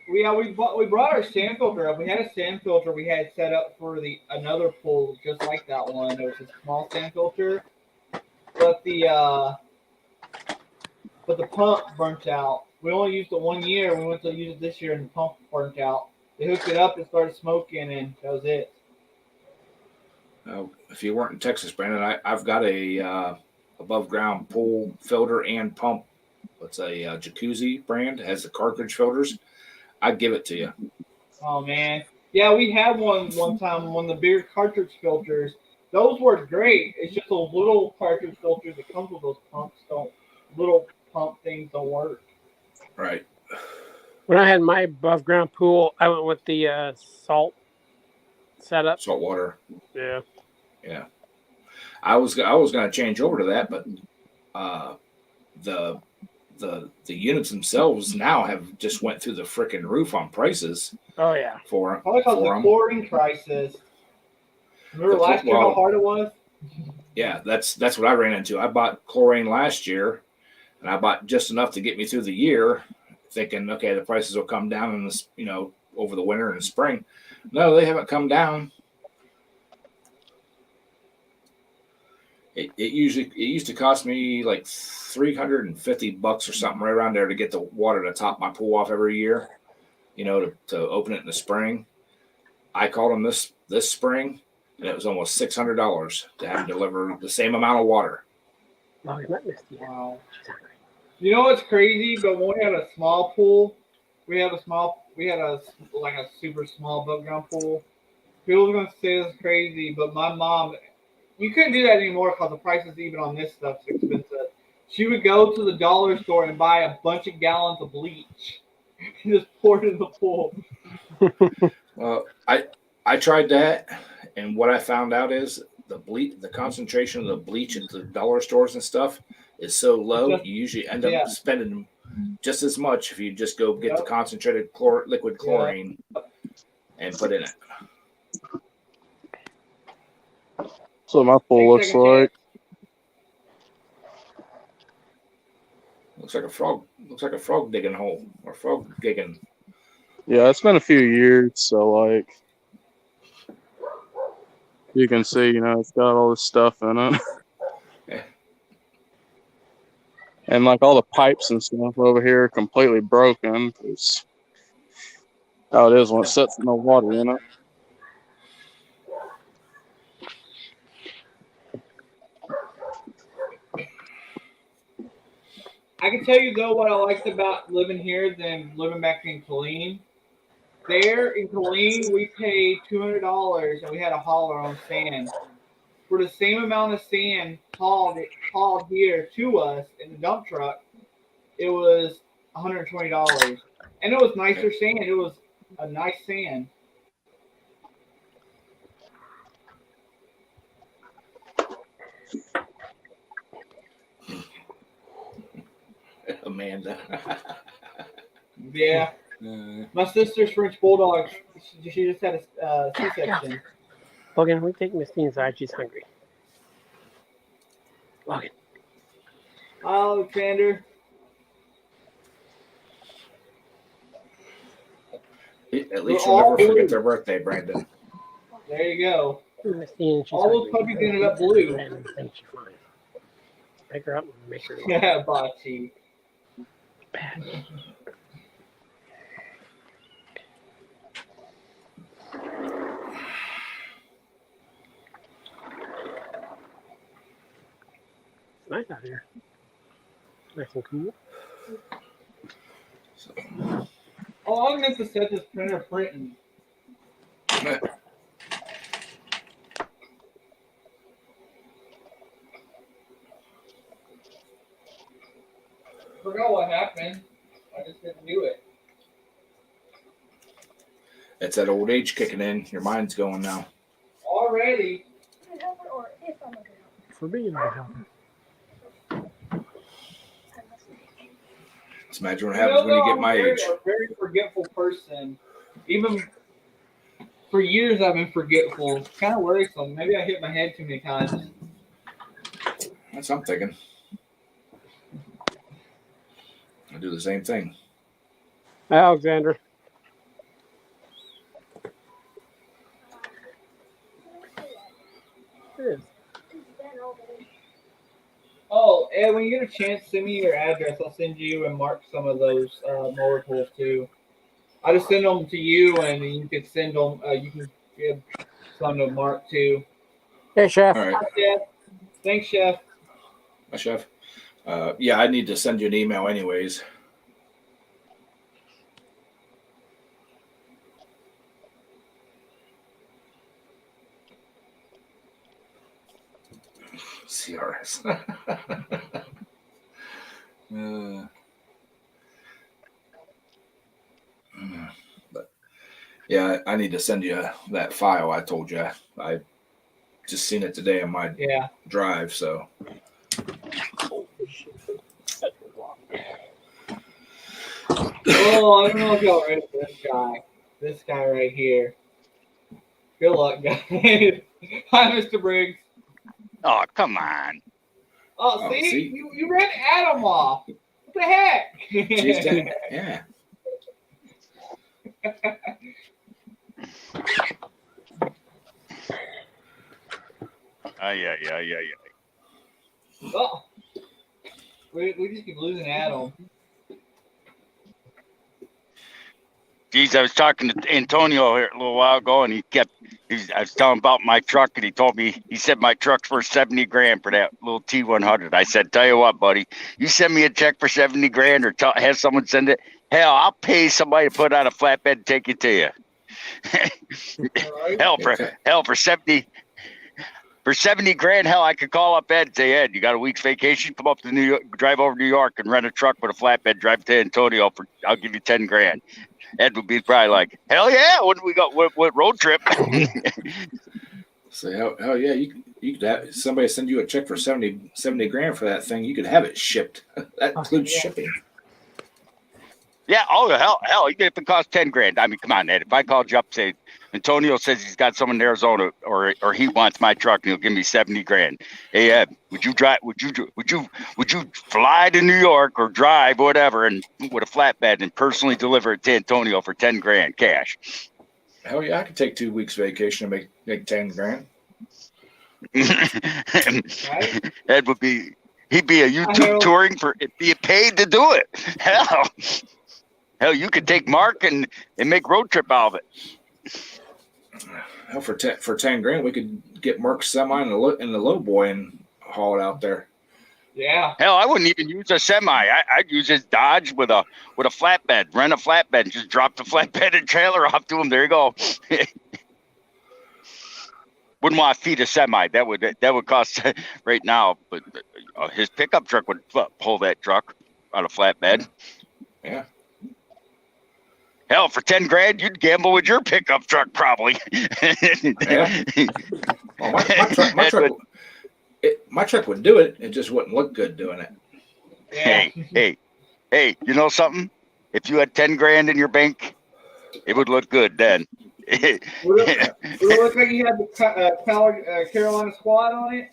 We brought our sand filter up. We had a sand filter we had set up for another pool just like that one. It was a small sand filter, but the pump burnt out. We only used it 1 year. We went to use it this year, and the pump burnt out. They hooked it up and started smoking, and that was it. If you weren't in Texas, Brandon, I've got a above ground pool filter and pump. It's a Jacuzzi brand. It has the cartridge filters. I'd give it to you. Oh man, yeah, we had one time. One of the bigger cartridge filters. Those work great. It's just those little cartridge filters that comes with those pumps little pump things don't work. Right. When I had my above ground pool, I went with the salt setup. Salt water. Yeah. Yeah. I was going to change over to that, but the units themselves now have just went through the freaking roof on prices. Oh yeah. Probably because of the chlorine crisis. Remember last year how hard it was? Yeah, that's what I ran into. I bought chlorine last year, and I bought just enough to get me through the year, thinking, okay, the prices will come down in this, over the winter and spring. No, they haven't come down. It used to cost me like $350 or something right around there to get the water to top my pool off every year, to open it in the spring. I called them this spring, and it was almost $600 to have them deliver the same amount of water. Wow. You know what's crazy? But when we had a small pool, we had a super small above ground pool. People are going to say this is crazy, but my mom, you couldn't do that anymore because the prices even on this stuff is expensive. She would go to the dollar store and buy a bunch of gallons of bleach and just pour it in the pool. Well, I tried that, and what I found out is the concentration of the bleach at the dollar stores and stuff is so low, you usually end up spending just as much if you just go get the concentrated liquid chlorine. and put in it. That's what my pool looks Second like. Looks like a frog. Looks like a frog digging hole or frog gigging. Yeah, it's been a few years, so like you can see, it's got all this stuff in it. Yeah. And like all the pipes and stuff over here are completely broken because how it is when it sets no water in it. I can tell you though what I liked about living here than living back in Killeen. There in Killeen, we paid $200 and we had a hauler on sand. For the same amount of sand hauled here to us in the dump truck, it was $120. And it was nicer sand. It was a nice sand. Amanda. Yeah. My sister's French Bulldog, she just had a C-section. Logan, we take Misty inside. She's hungry. Logan. Alexander. At least you'll never forget their birthday, Brandon. There you go. Misty and she's all those hungry. puppies ended up blue. And I think she's fine. Pick her up and make her. Yeah, Bocce. Bad. It's nice out here. Nice and cool. Oh, I meant to set this printer printing. Forgot what happened. I just didn't do it. It's that old age kicking in. Your mind's going now. Already. For being a good helper. Just imagine what happens when you get my age. I'm a very forgetful person. Even for years, I've been forgetful. It's kind of worrisome. Maybe I hit my head too many times. That's what I'm thinking. I do the same thing. Alexander. It is. Oh, and when you get a chance, send me your address. I'll send you and Mark some of those mower tools too. I just send them to you, and you can send them. You can give some to Mark too. Hey, Chef. All right. Hi, Chef. Thanks, Chef. My chef. Yeah, I need to send you an email anyways. CRS. But yeah, I need to send you that file I told you. I just seen it today on my drive, so. Oh, I don't know if y'all ready for this guy. This guy right here. Good luck, guys. Hi, Mr. Briggs. Oh, come on. Oh, see? You ran Adam off. What the heck? She's dead. Yeah. Yeah. Oh. We just keep losing Adam. Geez, I was talking to Antonio here a little while ago, and I was telling him about my truck, and he said my truck's worth $70,000 for that little T100. I said, tell you what, buddy, you send me a check for $70,000 or have someone send it. Hell, I'll pay somebody to put on a flatbed and take it to you. hell, for 70. For $70,000, hell, I could call up Ed and say, Ed, you got a week's vacation? Come up to New York, drive over to New York and rent a truck with a flatbed, drive to Antonio I'll give you $10,000. Ed would be probably like, hell yeah! What we got? What road trip? So hell yeah, you could have somebody send you a check for $70,000 for that thing. You could have it shipped. That includes shipping. Yeah. Oh hell, even if it costs 10 grand. I mean, come on, Ed. If I called you up, say Antonio says he's got someone in Arizona, or he wants my truck, and he'll give me 70 grand. Hey Ed, would you drive? Would you fly to New York or drive whatever and with a flatbed and personally deliver it to Antonio for 10 grand cash? Hell yeah, I could take 2 weeks vacation and make 10 grand. Right? Ed would be. He'd be a YouTube touring for be paid to do it. Hell, you could take Mark and make road trip out of it. Hell, for 10 grand, we could get Mark's semi in the low boy and haul it out there. Yeah. Hell, I wouldn't even use a semi. I'd use his Dodge with a flatbed. Rent a flatbed, and just drop the flatbed and trailer off to him. There you go. Wouldn't want to feed a semi. That would cost right now. But his pickup truck would pull that truck on a flatbed. Yeah. Hell, for 10 grand, you'd gamble with your pickup truck probably. Yeah. Well, my truck would do it. It just wouldn't look good doing it. Yeah. Hey, you know something? If you had 10 grand in your bank, it would look good then. Would it look like you had the Carolina squad on it?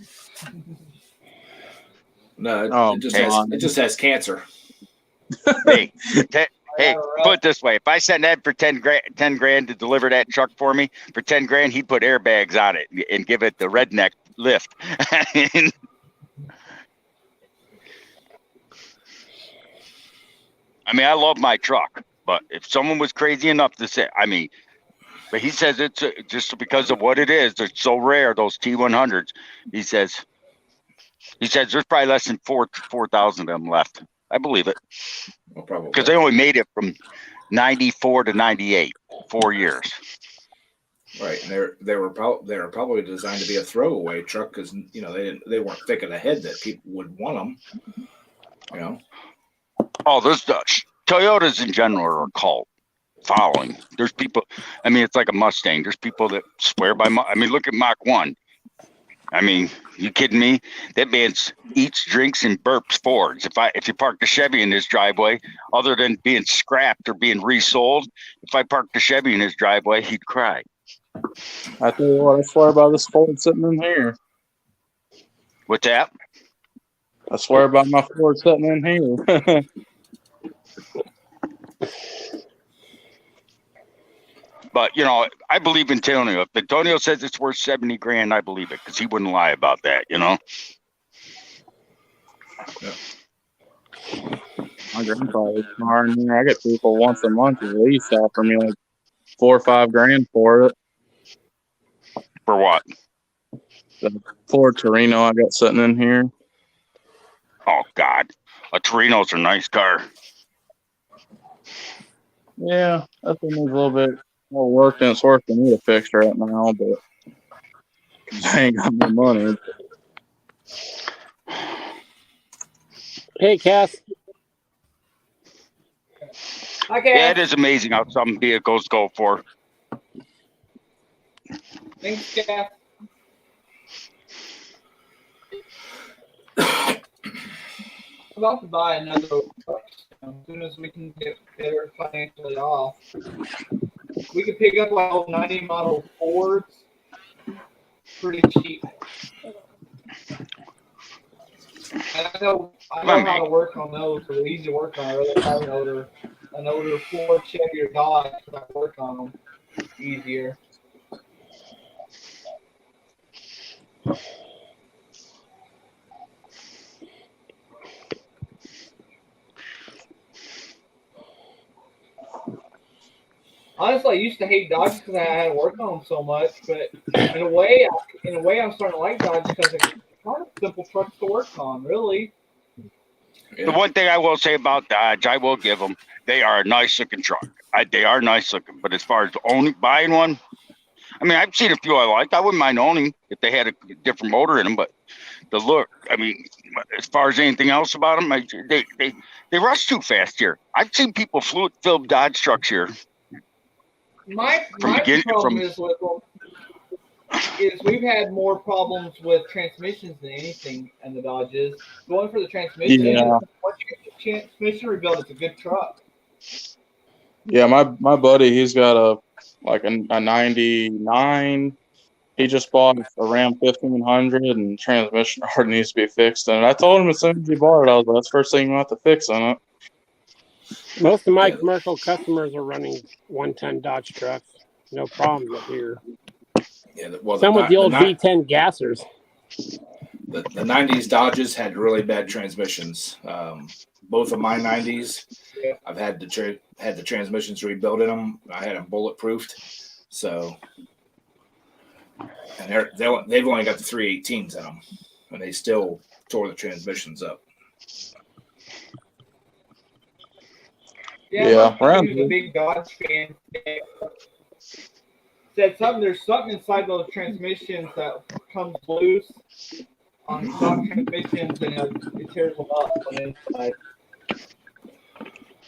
No, it just has cancer. Hey, put it this way: if I sent Ed for 10 grand to deliver that truck for me, for 10 grand, he'd put airbags on it and give it the redneck lift. I mean, I love my truck, but if someone was crazy enough to say, but he says it's just because of what it is. They're so rare, those T100s. He says there's probably less than 4,000 of them left. I believe it. Well, probably because they only made it from 94 to 98, 4 years. Right, and they were probably designed to be a throwaway truck because they weren't thinking ahead that people would want them. Oh, those Toyotas in general are a cult following. There's people. I mean, it's like a Mustang. There's people that swear by. Look at Mach 1. You kidding me? That man eats, drinks, and burps Fords. If you parked a Chevy in his driveway, other than being scrapped or being resold, if I parked a Chevy in his driveway, he'd cry. I tell you what, I swear by this Ford sitting in here. What's that? I swear by my Ford sitting in here. But, I believe in Antonio. If Antonio says it's worth 70 grand, I believe it because he wouldn't lie about that, Yeah. My grandpa is smart. I get people once a month at least offer me like 4 or 5 grand for it. For what? The Ford Torino I got sitting in here. Oh, God. A Torino's a nice car. Yeah, that thing needs a little bit more work than it's worth for me to fix right now, but I ain't got no money. Hey, Cass. Okay. Yeah, it is amazing how some vehicles go for. Thanks, Jeff. I'm about to buy another truck as soon as we can get better financially off. We can pick up like old 90 model Fords pretty cheap. And I know how to work on those. They're easy to work on. I'd rather have an older Ford, Chevy, or Dodge so I can work on them easier. Honestly, I used to hate Dodge because I had to work on them so much. But in a way, I'm starting to like Dodge because it's kind of simple trucks to work on, really. Yeah. The one thing I will say about Dodge, I will give them, they are a nice looking truck. They are nice looking, but as far as buying one, I've seen a few I like. I wouldn't mind owning if they had a different motor in them, but the look, as far as anything else about them, they rust too fast here. I've seen people fill Dodge trucks here. My problem is with them is we've had more problems with transmissions than anything in the Dodges. Going for the transmission, once you get the transmission rebuilt, it's a good truck. Yeah, my buddy, he's got a 99. He just bought a Ram 1500 and transmission already needs to be fixed. And I told him as soon as he bought it, I was like, that's the first thing you have to fix on it. Most of my commercial customers are running 1-ton Dodge trucks. No problems up here. Yeah, well, Some with the old V10 gassers. The 90s Dodges had really bad transmissions. Both of my 90s, I've had the transmissions rebuilt in them. I had them bulletproofed. So, and they've only got the 318s in them, and they still tore the transmissions up. Yeah, who's a big Dodge fan said there's something inside those transmissions that comes loose on stock transmissions, and it tears them up on the inside.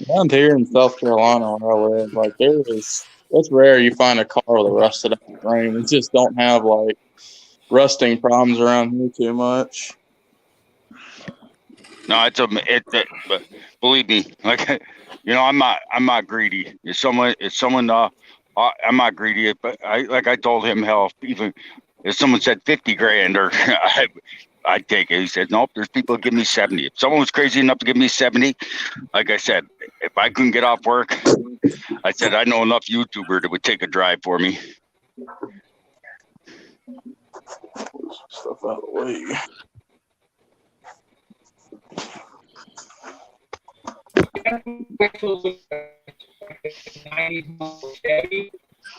Around here in South Carolina where I live, it's rare you find a car with a rusted out frame. We just don't have rusting problems around here too much. No, but believe me, I'm not greedy. I'm not greedy, but I told him, hell, even if someone said 50 grand or I'd take it. He said, nope, there's people that give me 70. If someone was crazy enough to give me 70, like I said, if I couldn't get off work, I said, I know enough YouTuber that would take a drive for me. Stuff out of the way.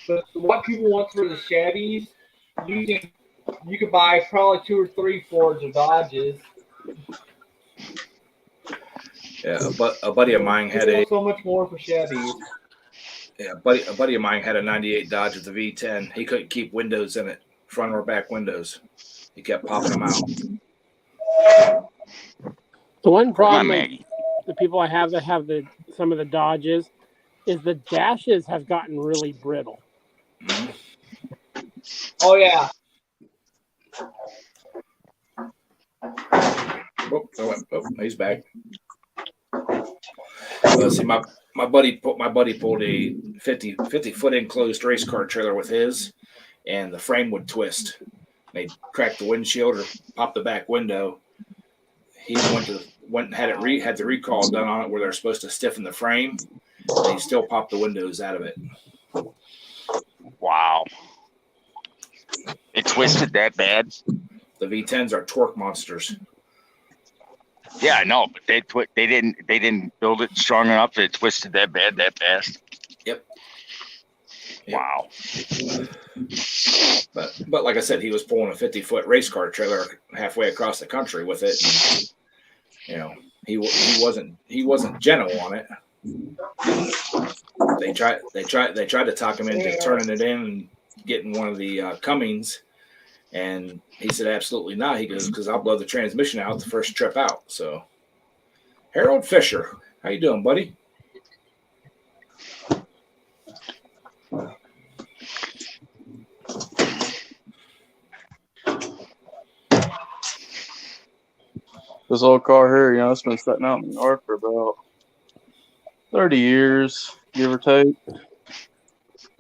But what people want for the Chevys, you could buy probably 2 or 3 Fords or Dodges. Yeah, a buddy of mine had so much more for Chevys. Yeah, a buddy of mine had a 98 Dodge with a V10. He couldn't keep windows in it, front or back windows. He kept popping them out. The one problem the people I have that have some of the Dodges is the dashes have gotten really brittle. Mm-hmm. Oh yeah. Oh, he's back. See, my buddy pulled a 50-foot enclosed race car trailer with his, and the frame would twist. They cracked the windshield or popped the back window. He went and had the recall done on it where they're supposed to stiffen the frame, and he still popped the windows out of it. Wow. It twisted that bad? The V10s are torque monsters. Yeah, I know, but they didn't build it strong enough that it twisted that bad that fast. Yep. Wow. But like I said, he was pulling a 50-foot race car trailer halfway across the country with it. And, he wasn't gentle on it. They tried to talk him into turning it in and getting one of the Cummings. And he said, absolutely not. He goes, because I'll blow the transmission out the first trip out. So, Harold Fisher, how you doing, buddy? This old car here, it's been sitting out in the yard for about 30 years, give or take.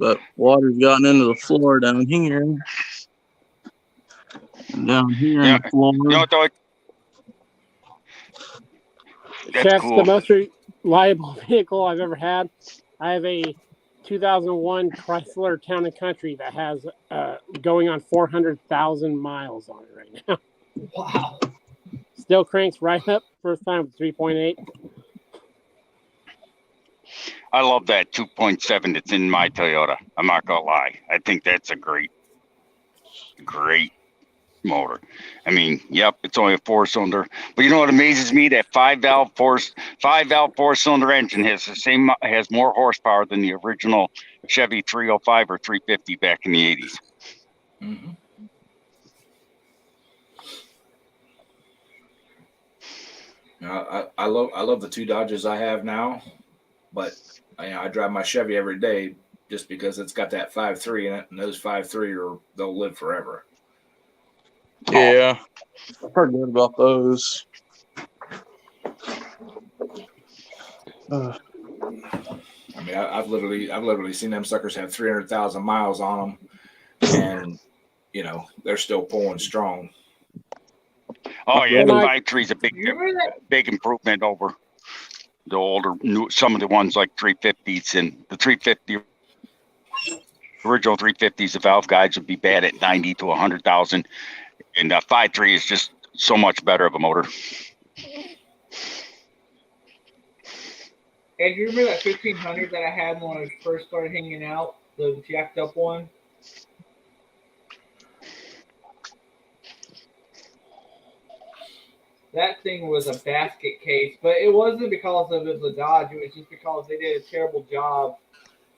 But water's gotten into the floor down here. And down here in the floor. That's cool. The most reliable vehicle I've ever had. I have a 2001 Chrysler Town and Country that has going on 400,000 miles on it right now. Wow. Still cranks right up. First time with 3.8. I love that 2.7 that's in my Toyota. I'm not going to lie. I think that's a great motor. I mean, yep, it's only a 4-cylinder. But you know what amazes me? That 5-valve 4-cylinder engine has more horsepower than the original Chevy 305 or 350 back in the 80s. Mm-hmm. I love the 2 Dodges I have now, but I drive my Chevy every day just because it's got that 5.3 in it, and those 5.3 they'll live forever. Yeah, I've heard good about those. mean, I've literally seen them suckers have 300,000 miles on them, and you know they're still pulling strong. Oh yeah, Yeah, the my- 5.3 is a You remember that? big improvement over the older, some of the ones like 350s, and the 350 original 350s. The valve guides would be bad at 90 to 100,000, and 5.3 is just so much better of a motor. And you remember that 1500 that I had when I first started hanging out, the jacked up one? That thing was a basket case, but it wasn't because of it was a Dodge. It was just because they did a terrible job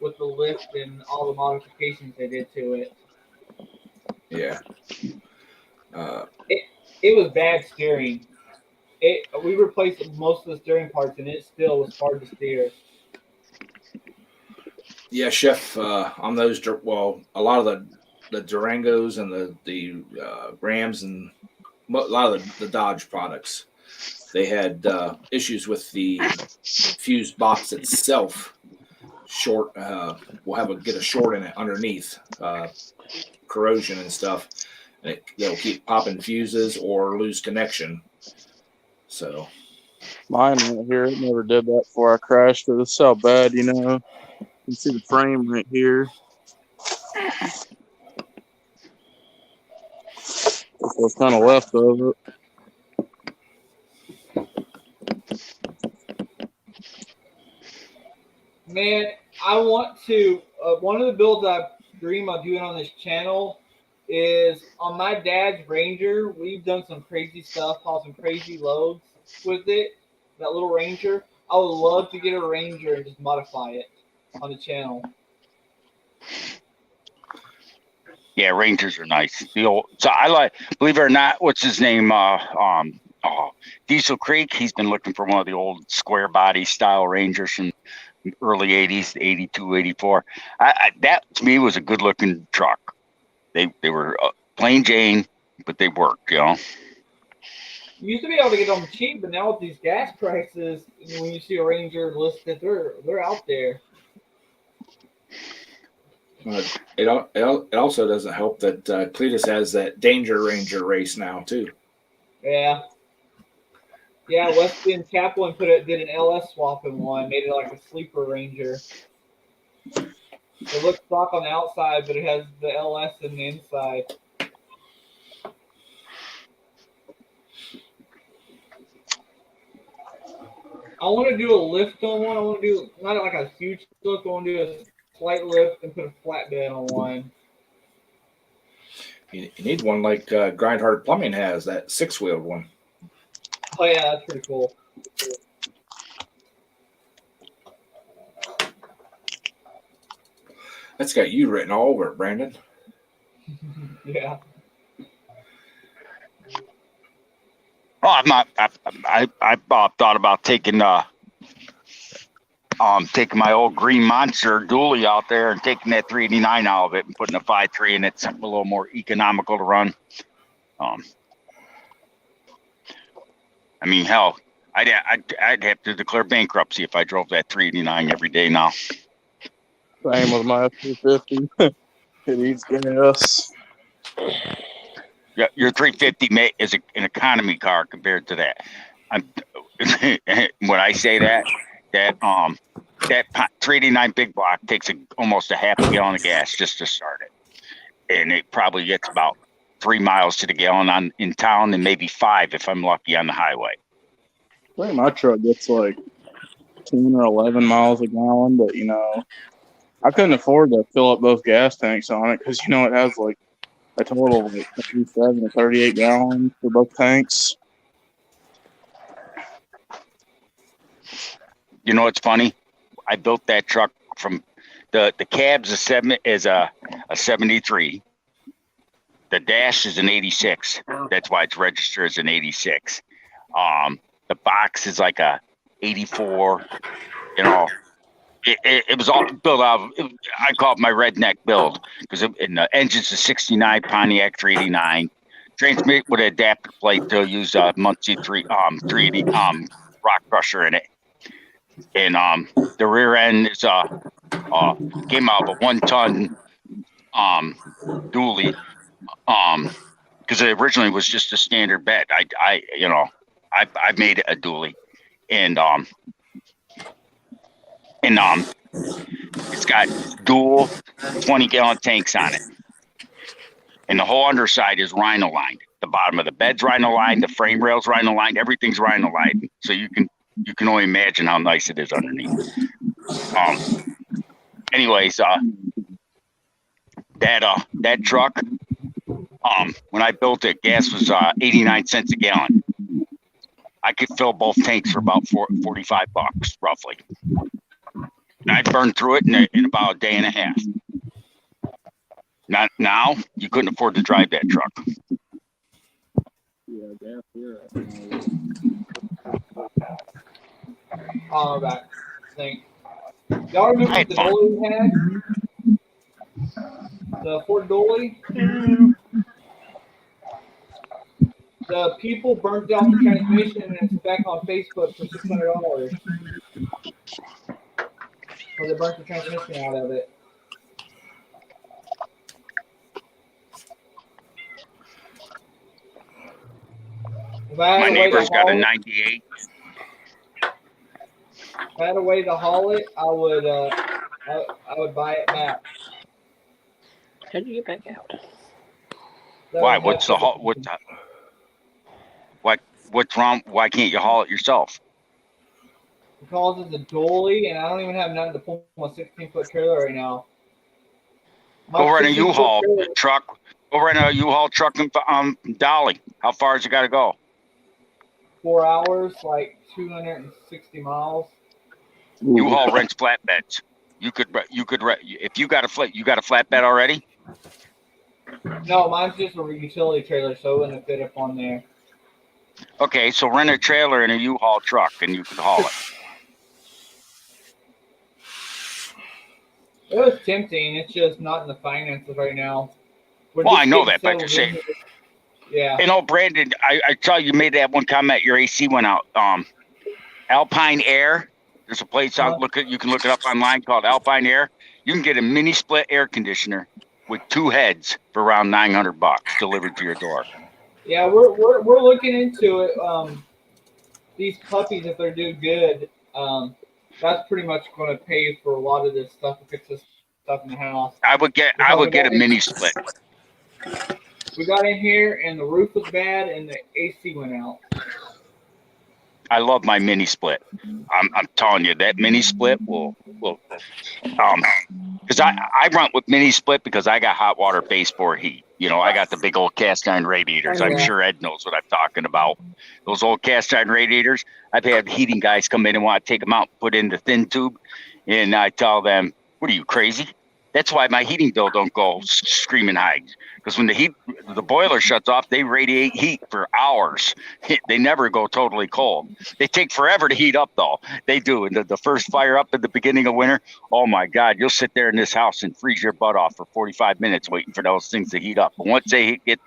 with the lift and all the modifications they did to it. Yeah. It was bad steering. We replaced most of the steering parts, and it still was hard to steer. Yeah, Chef. On those, well, a lot of the Durangos and the Rams and a lot of the Dodge products, they had issues with the fuse box itself. Short, we'll get a short in it underneath, corrosion and stuff, and they'll keep popping fuses or lose connection. So Mine right here, it never did that before I crashed it. It's how bad, you know. You can see the frame right here. What's kind of left of it. Man, I want to. One of the builds I dream of doing on this channel is on my dad's Ranger. We've done some crazy stuff, hauled some crazy loads with it. That little Ranger. I would love to get a Ranger and just modify it on the channel. Yeah, Rangers are nice. So I like, believe it or not, what's his name? Diesel Creek. He's been looking for one of the old square body style Rangers from early 80s, 82, 84. That to me was a good looking truck. They were plain Jane, but they worked, you know. You used to be able to get them cheap, but now with these gas prices, when you see a Ranger listed, they're out there. it also doesn't help that Cletus has that Danger Ranger race now too. Yeah. Yeah, Weston Kaplan did an LS swap in one, made it like a sleeper Ranger. It looks stock on the outside, but it has the LS in the inside. I want to do a lift on one. I want to do not like a huge lift. I want to do a slight lift and put a flatbed on one. You need one like Grindhard Plumbing has, that 6-wheeled one. Oh yeah, that's pretty cool. That's got you written all over it, Brandon. Yeah. Oh, I'm not. I thought about taking my old green monster dually out there and taking that 389 out of it and putting a 5.3 in it, something a little more economical to run. I mean, hell, I'd have to declare bankruptcy if I drove that 389 every day now. Same with my F-250. It eats gas. Yeah, your 350 mate is an economy car compared to that. When I say that 389 big block takes almost a half a gallon of gas just to start it, and it probably gets about 3 miles to the gallon in town, and maybe 5 if I'm lucky on the highway. I think my truck gets like 10 or 11 miles a gallon, but you know, I couldn't afford to fill up both gas tanks on it because you know it has like a total of like 37 or 38 gallons for both tanks. You know what's funny? I built that truck from the cab's a 73. The dash is an 86. That's why it's registered as an 86. The box is like a 84. You know, it was all built out of, I call it my redneck build because the engine's a 69 Pontiac 389. Transmit with an adapter plate to use a Muncie 380 rock crusher in it. and the rear end is came out of a 1-ton dually, because it originally was just a standard bed. I made it a dually, and it's got dual 20-gallon tanks on it, and the whole underside is rhino lined. The bottom of the bed's rhino lined, the frame rail's rhino lined, everything's rhino lined. So you can only imagine how nice it is underneath. Anyways, that truck, when I built it, gas was 89 cents a gallon. I could fill both tanks for about $45 roughly. And I burned through it in about a day and a half. Not now, you couldn't afford to drive that truck. Yeah, gas here. Oh, back. Think. Y'all remember the dolly we had? The Ford dolly? The people burnt down the transmission and it's back on Facebook for $600. So they burnt the transmission out of it. My neighbor's got a 98. If I had a way to haul it, I would buy it back. How'd you get back out? Why? What's wrong? Why can't you haul it yourself? Because it's a dolly, and I don't even have nothing to pull my 16-foot trailer right now. Go rent a U-Haul truck. Go rent a U-Haul truck and dolly. How far has it got to go? 4 hours, like 260 miles. U-Haul rents flatbeds. You could if you got a flatbed already? No, mine's just a utility trailer, so it wouldn't fit up on there. Okay, so rent a trailer and a U-Haul truck, and you could haul it. It was tempting. It's just not in the finances right now. Well, I know that, but saying, yeah. You know, Brandon, I saw you made that one comment. Your AC went out. Alpine Air. There's a place you can look it up online called Alpine Air. You can get a mini split air conditioner with 2 heads for around $900 delivered to your door. Yeah, we're looking into it. These puppies, if they're doing good, that's pretty much going to pay for a lot of this stuff to fix this stuff in the house. I would get a mini split. We got in here and the roof was bad and the AC went out. I love my mini split. I'm telling you, that mini split will because I run with mini split because I got hot water baseboard heat. You know, I got the big old cast iron radiators. I'm sure Ed knows what I'm talking about. Those old cast iron radiators. I've had heating guys come in and want to take them out and put in the thin tube, and I tell them, "What are you, crazy?" That's why my heating bill don't go screaming high. Because when the boiler shuts off, they radiate heat for hours. They never go totally cold. They take forever to heat up, though. They do. And the first fire up at the beginning of winter, oh my God, you'll sit there in this house and freeze your butt off for 45 minutes waiting for those things to heat up. But once they get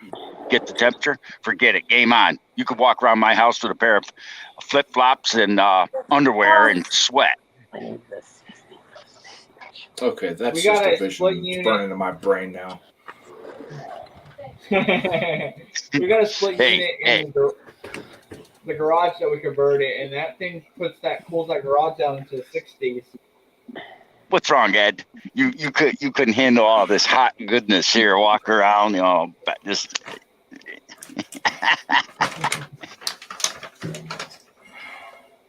the temperature, forget it. Game on. You could walk around my house with a pair of flip-flops and underwear and sweat. Okay, that's just a vision burning in my brain now. We got a split unit in the garage that we converted, and that thing cools that garage down into the 60s. What's wrong, Ed? You couldn't handle all this hot goodness here, walk around, you know, but just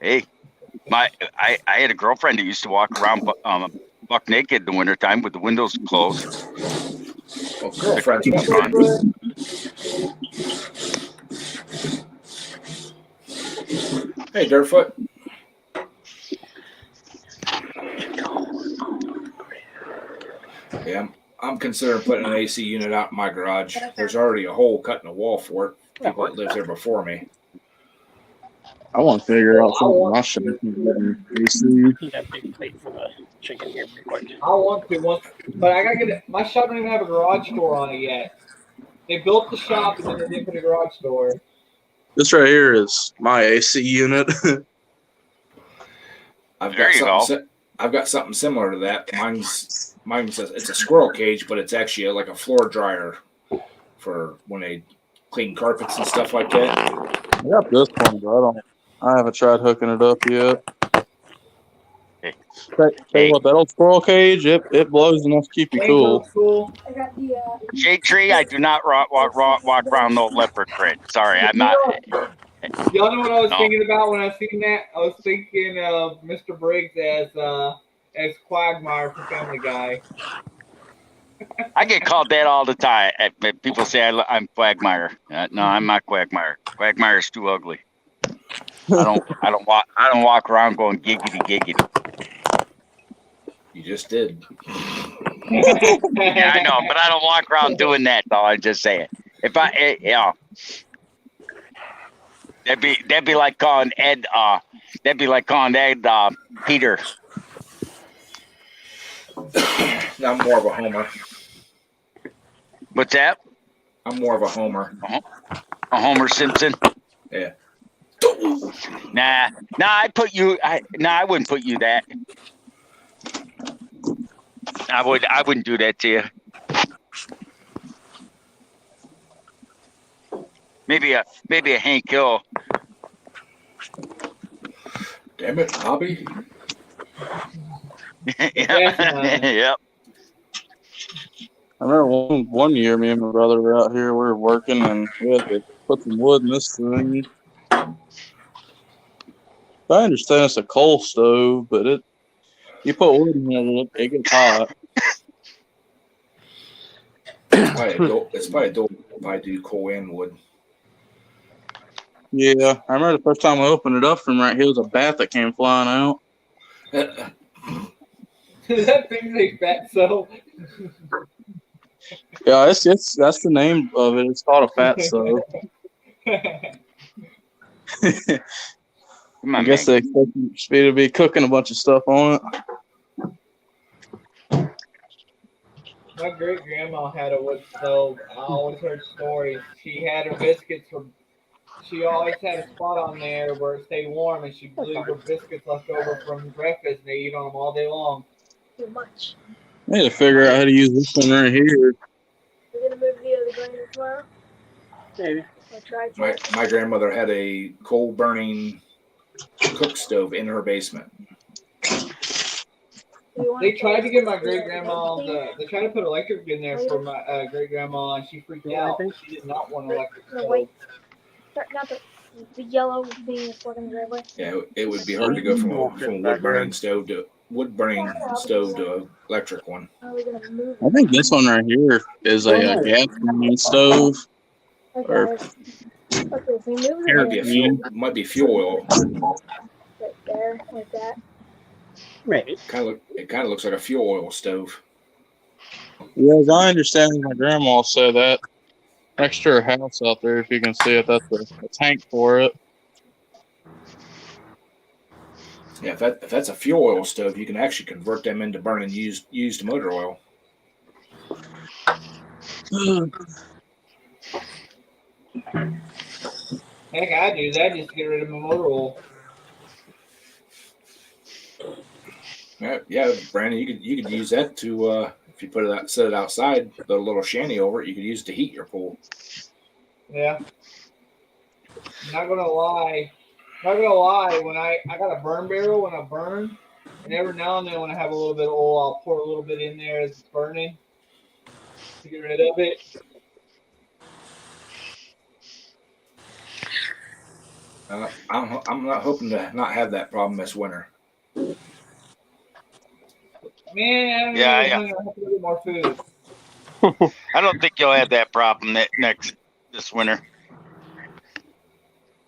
hey, I had a girlfriend that used to walk around buck naked in the wintertime with the windows closed. Well, girlfriend's fun. Hey, Dirtfoot. Yeah, I'm considering putting an AC unit out in my garage. There's already a hole cut in the wall for it. People that lived there before me. I want to figure out something. I should AC. Heat that big plate for the chicken here pretty quick. I want to, but I gotta get it. My shop don't even have a garage door on it yet. They built the shop and then they didn't put a garage door. This right here is my AC unit. I've There got you something. go. I've got something similar to that. Mine says it's a squirrel cage, but it's actually like a floor dryer for when they clean carpets and stuff like that. I got this one, but I haven't tried hooking it up yet. Hey. Tell you what, that old squirrel cage, it blows enough to keep you Ain't cool. cool. I got the Shade tree, I do not walk around no leopard print. Sorry, I'm not. Y'all know what I was No. thinking about when I seen that? I was thinking of Mr. Briggs as Quagmire from Family Guy. I get called that all the time. People say I'm Quagmire. No, I'm not Quagmire. Quagmire's too ugly. I don't walk around going giggity giggity. You just did. Yeah, I know, but I don't walk around doing that though. I'm just saying. If that'd be like calling Ed. That'd be like calling Ed Peter. I'm more of a homer. What's that? I'm more of a homer. A Homer Simpson? Yeah. Nah. I wouldn't put you that. I wouldn't do that to you. Maybe a Hank Hill. Damn it, Bobby. Yep. I remember one year, me and my brother were out here. We were working, and we had to put some wood in this thing. I understand it's a coal stove, but you put wood in here, it gets hot. It's probably a dual if I do coal and wood. Yeah, I remember the first time I opened it up from right here was a bat that came flying out. That thing's a fatso. Yeah, it's that's the name of it. It's called a fat stove. Come on, I guess man. they expect me to be cooking a bunch of stuff on it. My great grandma had a wood stove. I always heard stories. She had her biscuits from. She always had a spot on there where it stayed warm, and she blew her biscuits left over from breakfast, and they eat on them all day long. too much. I need to figure out how to use this one right here. We're gonna move the other grinder tomorrow. Maybe. I'll try to. My grandmother had a coal burning cook stove in her basement. They tried to get my great grandma. They tried to put electric in there for my great grandma, and she freaked out. She did not want electric No, stove. wait. Not the yellow being stuck in the driveway. Yeah, it would be hard to go from wood burning stove to electric one. How are we gonna move I think this one right here is a gas burning stove. it? Or Okay, if we move Here, it Might be fuel oil. right there, like that. Maybe. It kind of looks like a fuel oil stove. yeah, as I understand, my grandma said that next to her house out there, if you can see it, that's a tank for it. Yeah, if that's a fuel oil stove, you can actually convert them into burning used motor oil. Heck, I do that just to get rid of my motor oil. Yeah, Brandon, you could use that to if you set it outside, the little shanty over it, you could use it to heat your pool. Yeah. Not gonna lie. When I got a burn barrel when I burn, and every now and then when I have a little bit of oil, I'll pour a little bit in there as it's burning to get rid of it. I'm not hoping to not have that problem this winter. Man, I'm Yeah, really yeah. hungry. I have to go get more food. I don't think you'll have that problem this winter.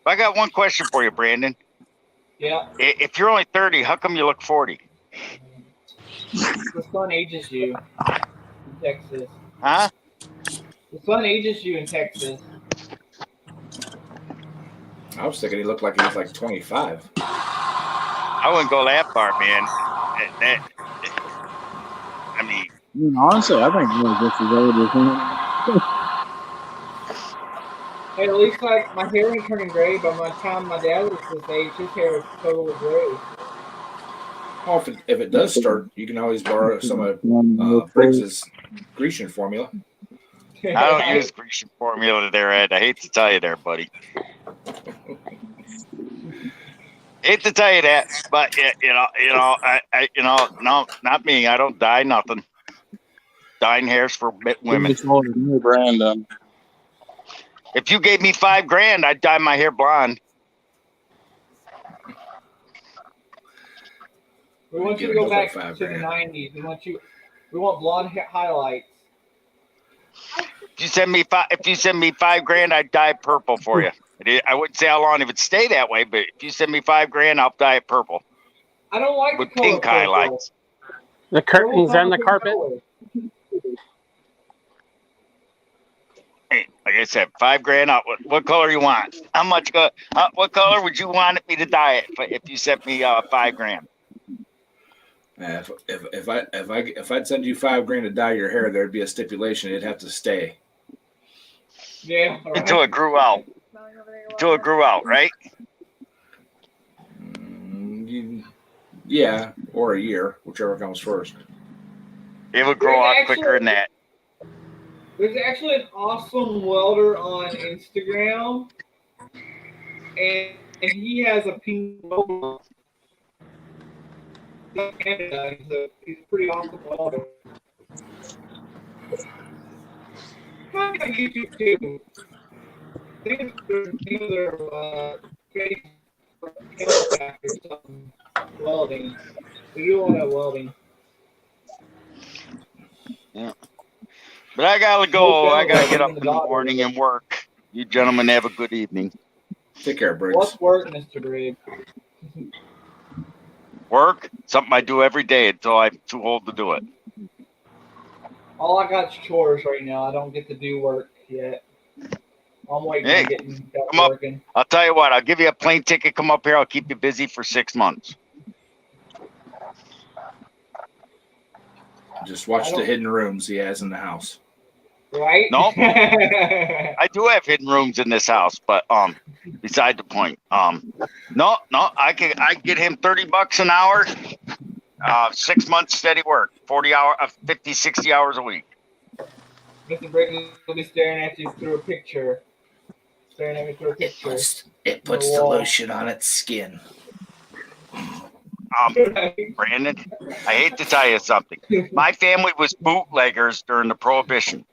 I got one question for you, Brandon. Yeah, If you're only 30, how come you look 40? the sun ages you in Texas. Huh? The sun ages you in Texas. I was thinking he looked like he was like 25. I wouldn't go that far, man. I mean, Honestly, I think I'm just as old as him. Hey, at least like my hair ain't turning gray. By the time my dad was this age, his hair was totally gray. Well, if it does start, you can always borrow some of Briggs's Grecian formula. I don't use Grecian formula there, Ed. I hate to tell you there, buddy. Hate to tell you that, but no, not me. I don't dye nothing. Dyeing hair's for women. Brandon. If you gave me $5,000, I'd dye my hair blonde. We want you to go back to the 90s. We want blonde highlights. If you send me $5,000, I'd dye it purple for you. I wouldn't say how long it would stay that way, but if you send me $5,000, I'll dye it purple. I don't like with the color pink purple. highlights. The curtains and the carpet. Hey, like I said, $5,000 out. What color you want? How much? What color would you want me to dye it if you sent me $5,000? If I'd send you $5,000 to dye your hair, there'd be a stipulation. It'd have to stay. Yeah. Right. Until it grew out. Until it grew out, right? Yeah, or a year, whichever comes first. It would grow out quicker than that. There's actually an awesome welder on Instagram, and he has a pink welder. Canada. He's a pretty awesome welder. Probably on YouTube too. I think it's their face or something. Welding. They do all that welding. Yeah. But I gotta go. I gotta get up in the morning and work. You gentlemen have a good evening. Take care, Briggs. What's work, Mr. Briggs? Work? Something I do every day until I'm too old to do it. All I got is chores right now. I don't get to do work yet. I'm waiting on getting back working. I'll tell you what. I'll give you a plane ticket. Come up here. I'll keep you busy for 6 months. Just watch the hidden rooms he has in the house. Right? No, I do have hidden rooms in this house, but beside the point. No, I get him $30 an hour, 6 months steady work, 50, 60 hours a week. Mr. Briggs will be staring at you through a picture. Staring at me through a picture. It puts the lotion on its skin. Brandon, I hate to tell you something. My family was bootleggers during the Prohibition.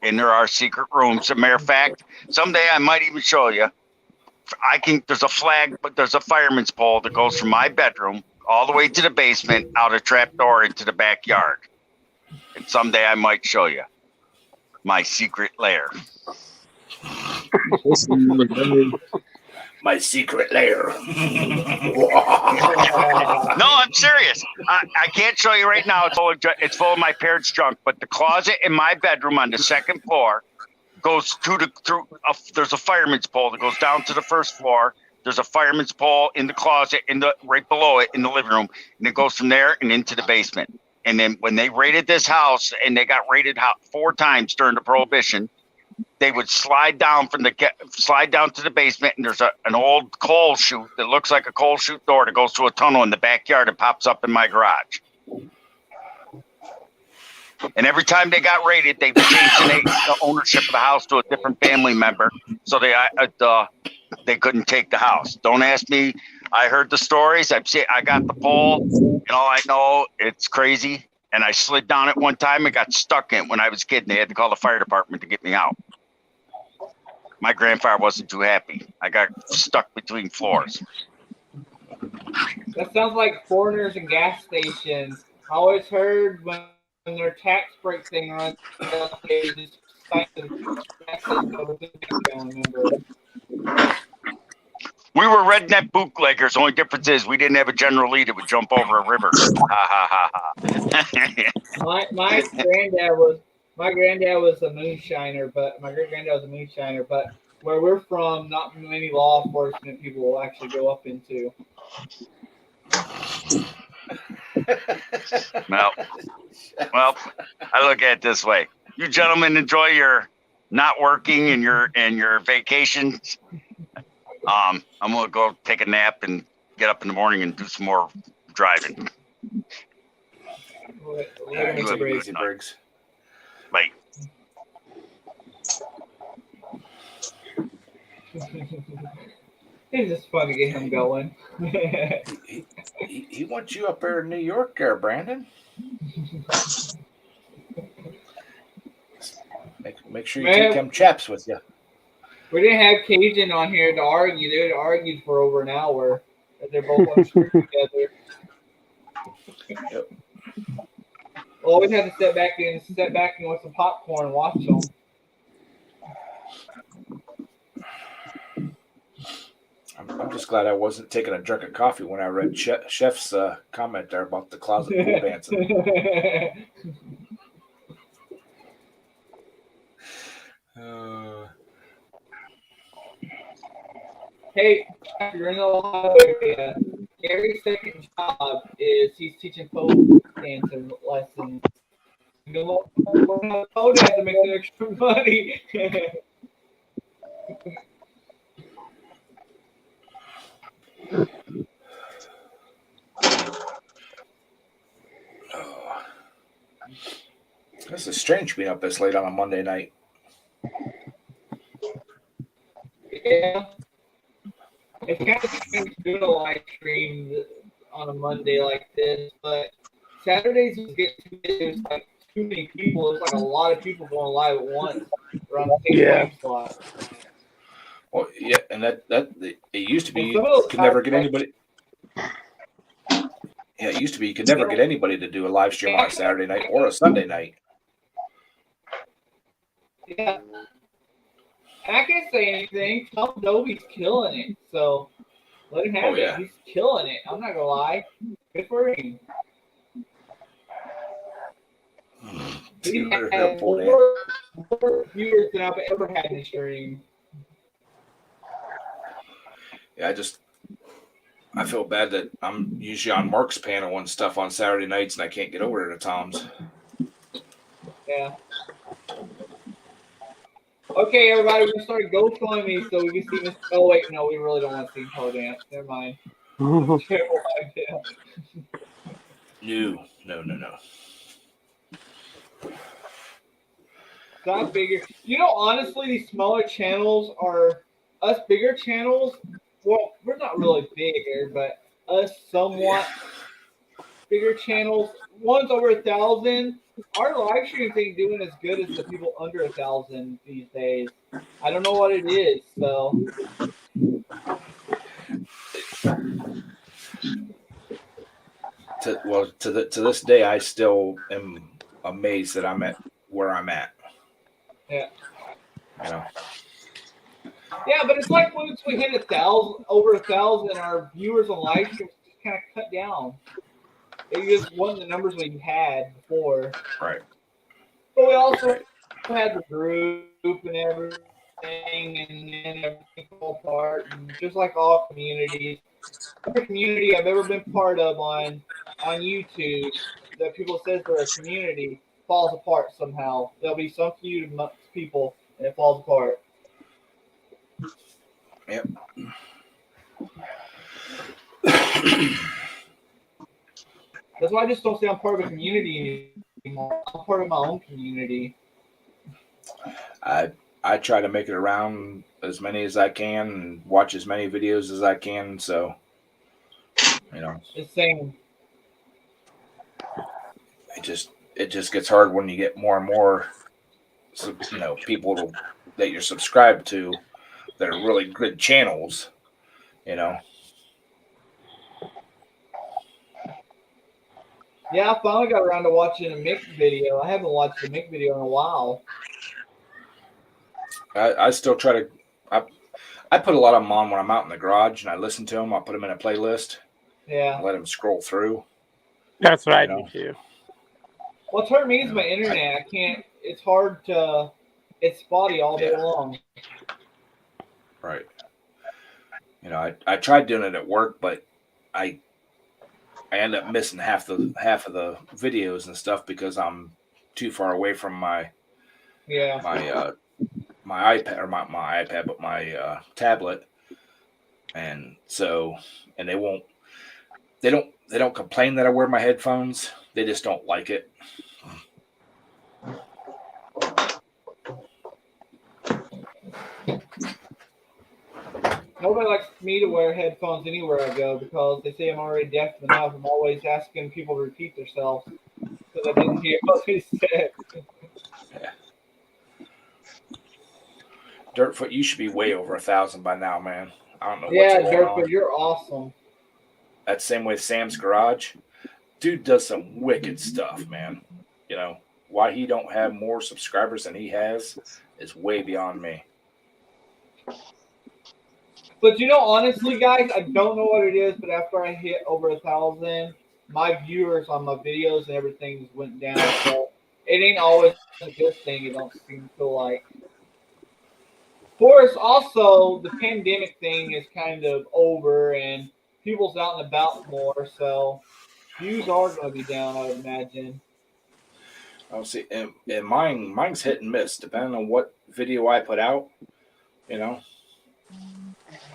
And there are secret rooms. As a matter of fact, someday I might even show you. There's a flag, but there's a fireman's pole that goes from my bedroom all the way to the basement, out a trap door into the backyard. And someday I might show you my secret lair. My secret lair. No, I'm serious. I can't show you right now. It's full of my parents' junk. But the closet in my bedroom on the second floor goes there's a fireman's pole that goes down to the first floor. There's a fireman's pole in the closet right below it in the living room, and it goes from there and into the basement. And then when they raided this house, and they got raided 4 times during the Prohibition, they would slide down to the basement, and there's an old coal chute that looks like a coal chute door that goes to a tunnel in the backyard and pops up in my garage. And every time they got raided, they changed the ownership of the house to a different family member, so they couldn't take the house. Don't ask me. I heard the stories. I got the pole, and all I know, it's crazy. And I slid down it one time and got stuck in it when I was a kid, and they had to call the fire department to get me out. My grandfather wasn't too happy. I got stuck between floors. That sounds like foreigners and gas stations. I always heard when their tax break thing runs, they just cite the gas station family member. We were redneck bootleggers. The only difference is we didn't have a General Lee that would jump over a river. Ha ha ha ha. My granddad was a moonshiner, but my great granddad was a moonshiner. But where we're from, not many law enforcement people will actually go up into. Well, I look at it this way: you gentlemen enjoy your not working and your vacations. I'm gonna go take a nap and get up in the morning and do some more driving. Let All him right, make a take it break. easy, Briggs. Like, It's just fun to get him going. He wants you up there in New York, there, Brandon. Make sure you Man. take them chaps with you. We didn't have Cajun on here to argue. They had argued for over an hour. That they're both on stream together. Yep. Always had to step back in with some popcorn and watch them. I'm just glad I wasn't taking a drink of coffee when I read Chef's comment there about the closet pool dancing. Hey, you're in Ohio area. Gary's second job is he's teaching pole dancing lessons. You know, learn how to pole dance to make some extra money. This is strange being up this late on a Monday night. Yeah. It's kind of strange doing a live stream on a Monday like this, but Saturdays just get too busy. There's like too many people. There's like a lot of people going live at once around the same time slot. Well, yeah, and that it used to be And you some of those could never guys, get like, anybody. Yeah, it used to be you could never get anybody to do a live stream on a Saturday night or a Sunday night. yeah. And I can't say anything. Tom Dobie's killing it, so let him have Oh, yeah. it. He's killing it. I'm not gonna lie. Good for him. He had more viewers than I've ever had in a stream. Yeah, I feel bad that I'm usually on Mark's panel and stuff on Saturday nights, and I can't get over to Tom's. Yeah. Okay, everybody, we're gonna start GoFundMe so we can see Mr. Oh wait, no, we really don't want to see pole dance. Never mind. Terrible idea. No. So I figure, honestly, these smaller channels are us bigger channels. Well, we're not really bigger, but us somewhat bigger channels. One's over 1,000. Our live streams ain't doing as good as the people under 1,000 these days. I don't know what it is, so. To this day, I still am amazed that I'm at where I'm at. Yeah. You know. Yeah, but it's like once we hit 1,000, over 1,000, our viewers on live streams just kind of cut down. It just wasn't the numbers we had before. Right. But we also had the group and everything, and then everything fell apart. And just like all communities, every community I've ever been part of on YouTube that people says they're a community falls apart somehow. There'll be some few people and it falls apart. Yep. That's why I just don't say I'm part of a community anymore. I'm part of my own community. I try to make it around as many as I can and watch as many videos as I can. So, It's same. It just gets hard when you get more and more, people that you're subscribed to that are really good channels. Yeah, I finally got around to watching a Mick video. I haven't watched a Mick video in a while. I still try to. I put a lot of them on when I'm out in the garage and I listen to them. I put them in a playlist. Yeah. And let them scroll through. That's what I do too. What's hurt me is my internet. I can't. It's hard to. It's spotty all day long. Right. I tried doing it at work, but I end up missing half of the videos and stuff because I'm too far away from my my iPad or my iPad, but my tablet, and so they they don't complain that I wear my headphones. They just don't like it. Nobody likes me to wear headphones anywhere I go because they say I'm already deaf enough. I'm always asking people to repeat themselves because I didn't hear what they said. Yeah. Dirtfoot, you should be way over 1,000 by now, man. I don't know what's Yeah, going Dirk, on. but you're awesome. That same way Sam's Garage. Dude does some wicked stuff, man. You know, why he don't have more subscribers than he has is way beyond me. But you know, honestly, guys, I don't know what it is, but after I hit over 1,000, my viewers on my videos and everything just went down. So it ain't always a good thing. It don't seem to like. Of course, also the pandemic thing is kind of over and people's out and about more, so views are going to be down, I would imagine. I'll see, and mine's hit and miss depending on what video I put out. You know,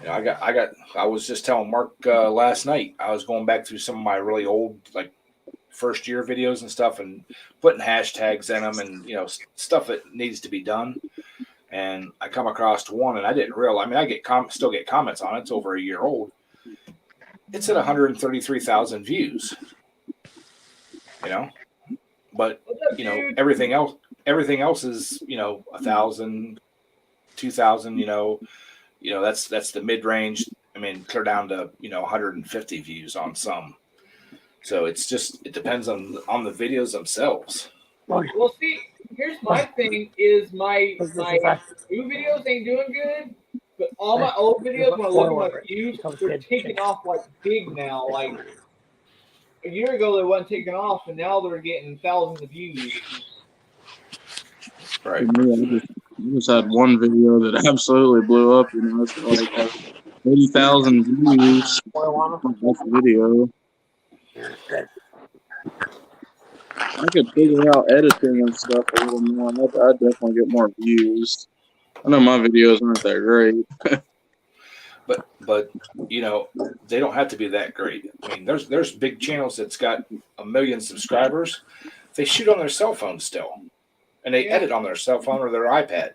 I was just telling Mark last night. I was going back through some of my really old like first year videos and stuff, and putting hashtags in them, and stuff that needs to be done. And I come across one, and I didn't realize. I mean, I still get comments on it. It's over a year old. It's at 133,000 views. But everything else is 1,000, 2,000. That's the mid range. I mean, clear down to 150 views on some. So it depends on the videos themselves. Well, see, here's my thing: is my new videos ain't doing good, but all my old videos, when I look at my views, they're taking off like big now. Like a year ago, they wasn't taking off, and now they're getting thousands of views. Right. I just had one video that absolutely blew up. It's like 80,000 views. That's the video. I could figure out editing and stuff a little more. I'd definitely get more views. I know my videos aren't that great. But they don't have to be that great. I mean, there's big channels that's got 1 million subscribers. They shoot on their cell phone still, and they edit on their cell phone or their iPad.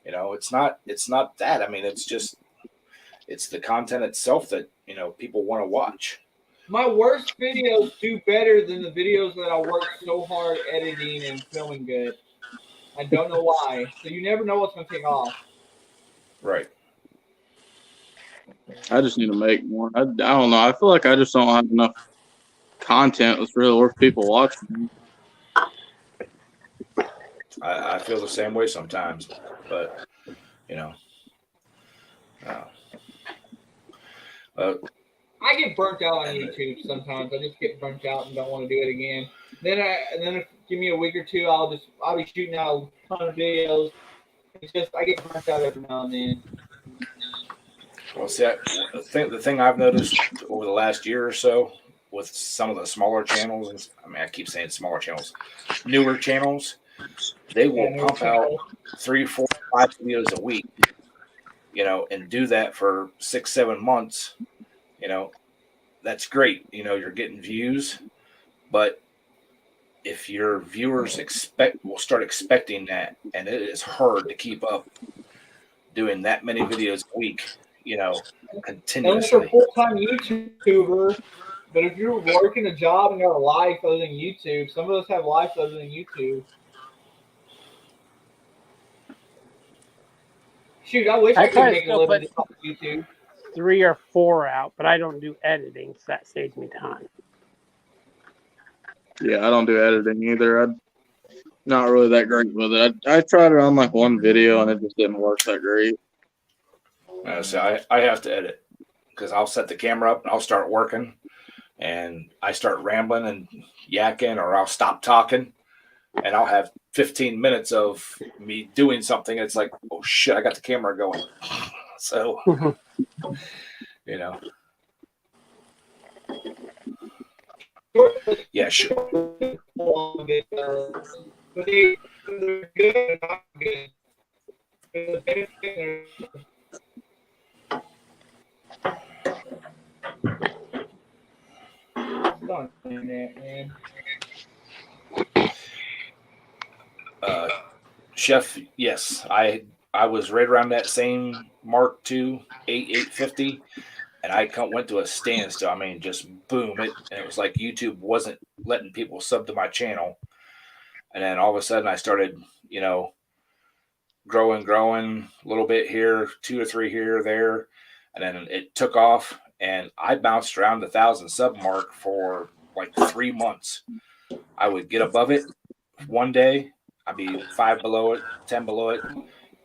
It's not that. I mean, it's the content itself that people want to watch. My worst videos do better than the videos that I worked so hard editing and filming good. I don't know why. So you never know what's going to take off. Right. I just need to make more. I don't know. I feel like I just don't have enough content that's really worth people watching. I feel the same way sometimes, but I get burnt out on YouTube sometimes. I just get burnt out and don't want to do it again. Then if give me a week or two, I'll be shooting out a ton of videos. It's just I get burnt out every now and then. Well, see, the thing I've noticed over the last year or so with some of the smaller channels, and I mean, I keep saying smaller channels, newer channels, they will pump out 3, 4, 5 videos a week, and do that for 6, 7 months. That's great. You're getting views, but if your viewers will start expecting that, and it is hard to keep up doing that many videos a week, continuously. Unless you're a full-time YouTuber, but if you're working a job and you have a life other than YouTube, some of us have lives other than YouTube. Shoot, I wish I could make a living off of YouTube. 3 or 4 out, but I don't do editing, so that saves me time. Yeah, I don't do editing either. I'm not really that great with it. I tried it on like one video and it just didn't work that great. So I have to edit because I'll set the camera up and I'll start working and I start rambling and yakking, or I'll stop talking and I'll have 15 minutes of me doing something. It's like, oh shit, I got the camera going. So, yeah, sure. But they're good and not good. internet, man. Chef, yes, I was right around that same Mark II 850, and I went to a standstill. I mean, just boom it, and it was like YouTube wasn't letting people sub to my channel. And then all of a sudden, I started, growing a little bit here, 2 or 3 here, there, and then it took off, and I bounced around the 1,000 sub mark for like 3 months. I would get above it one day, I'd be 5 below it, 10 below it,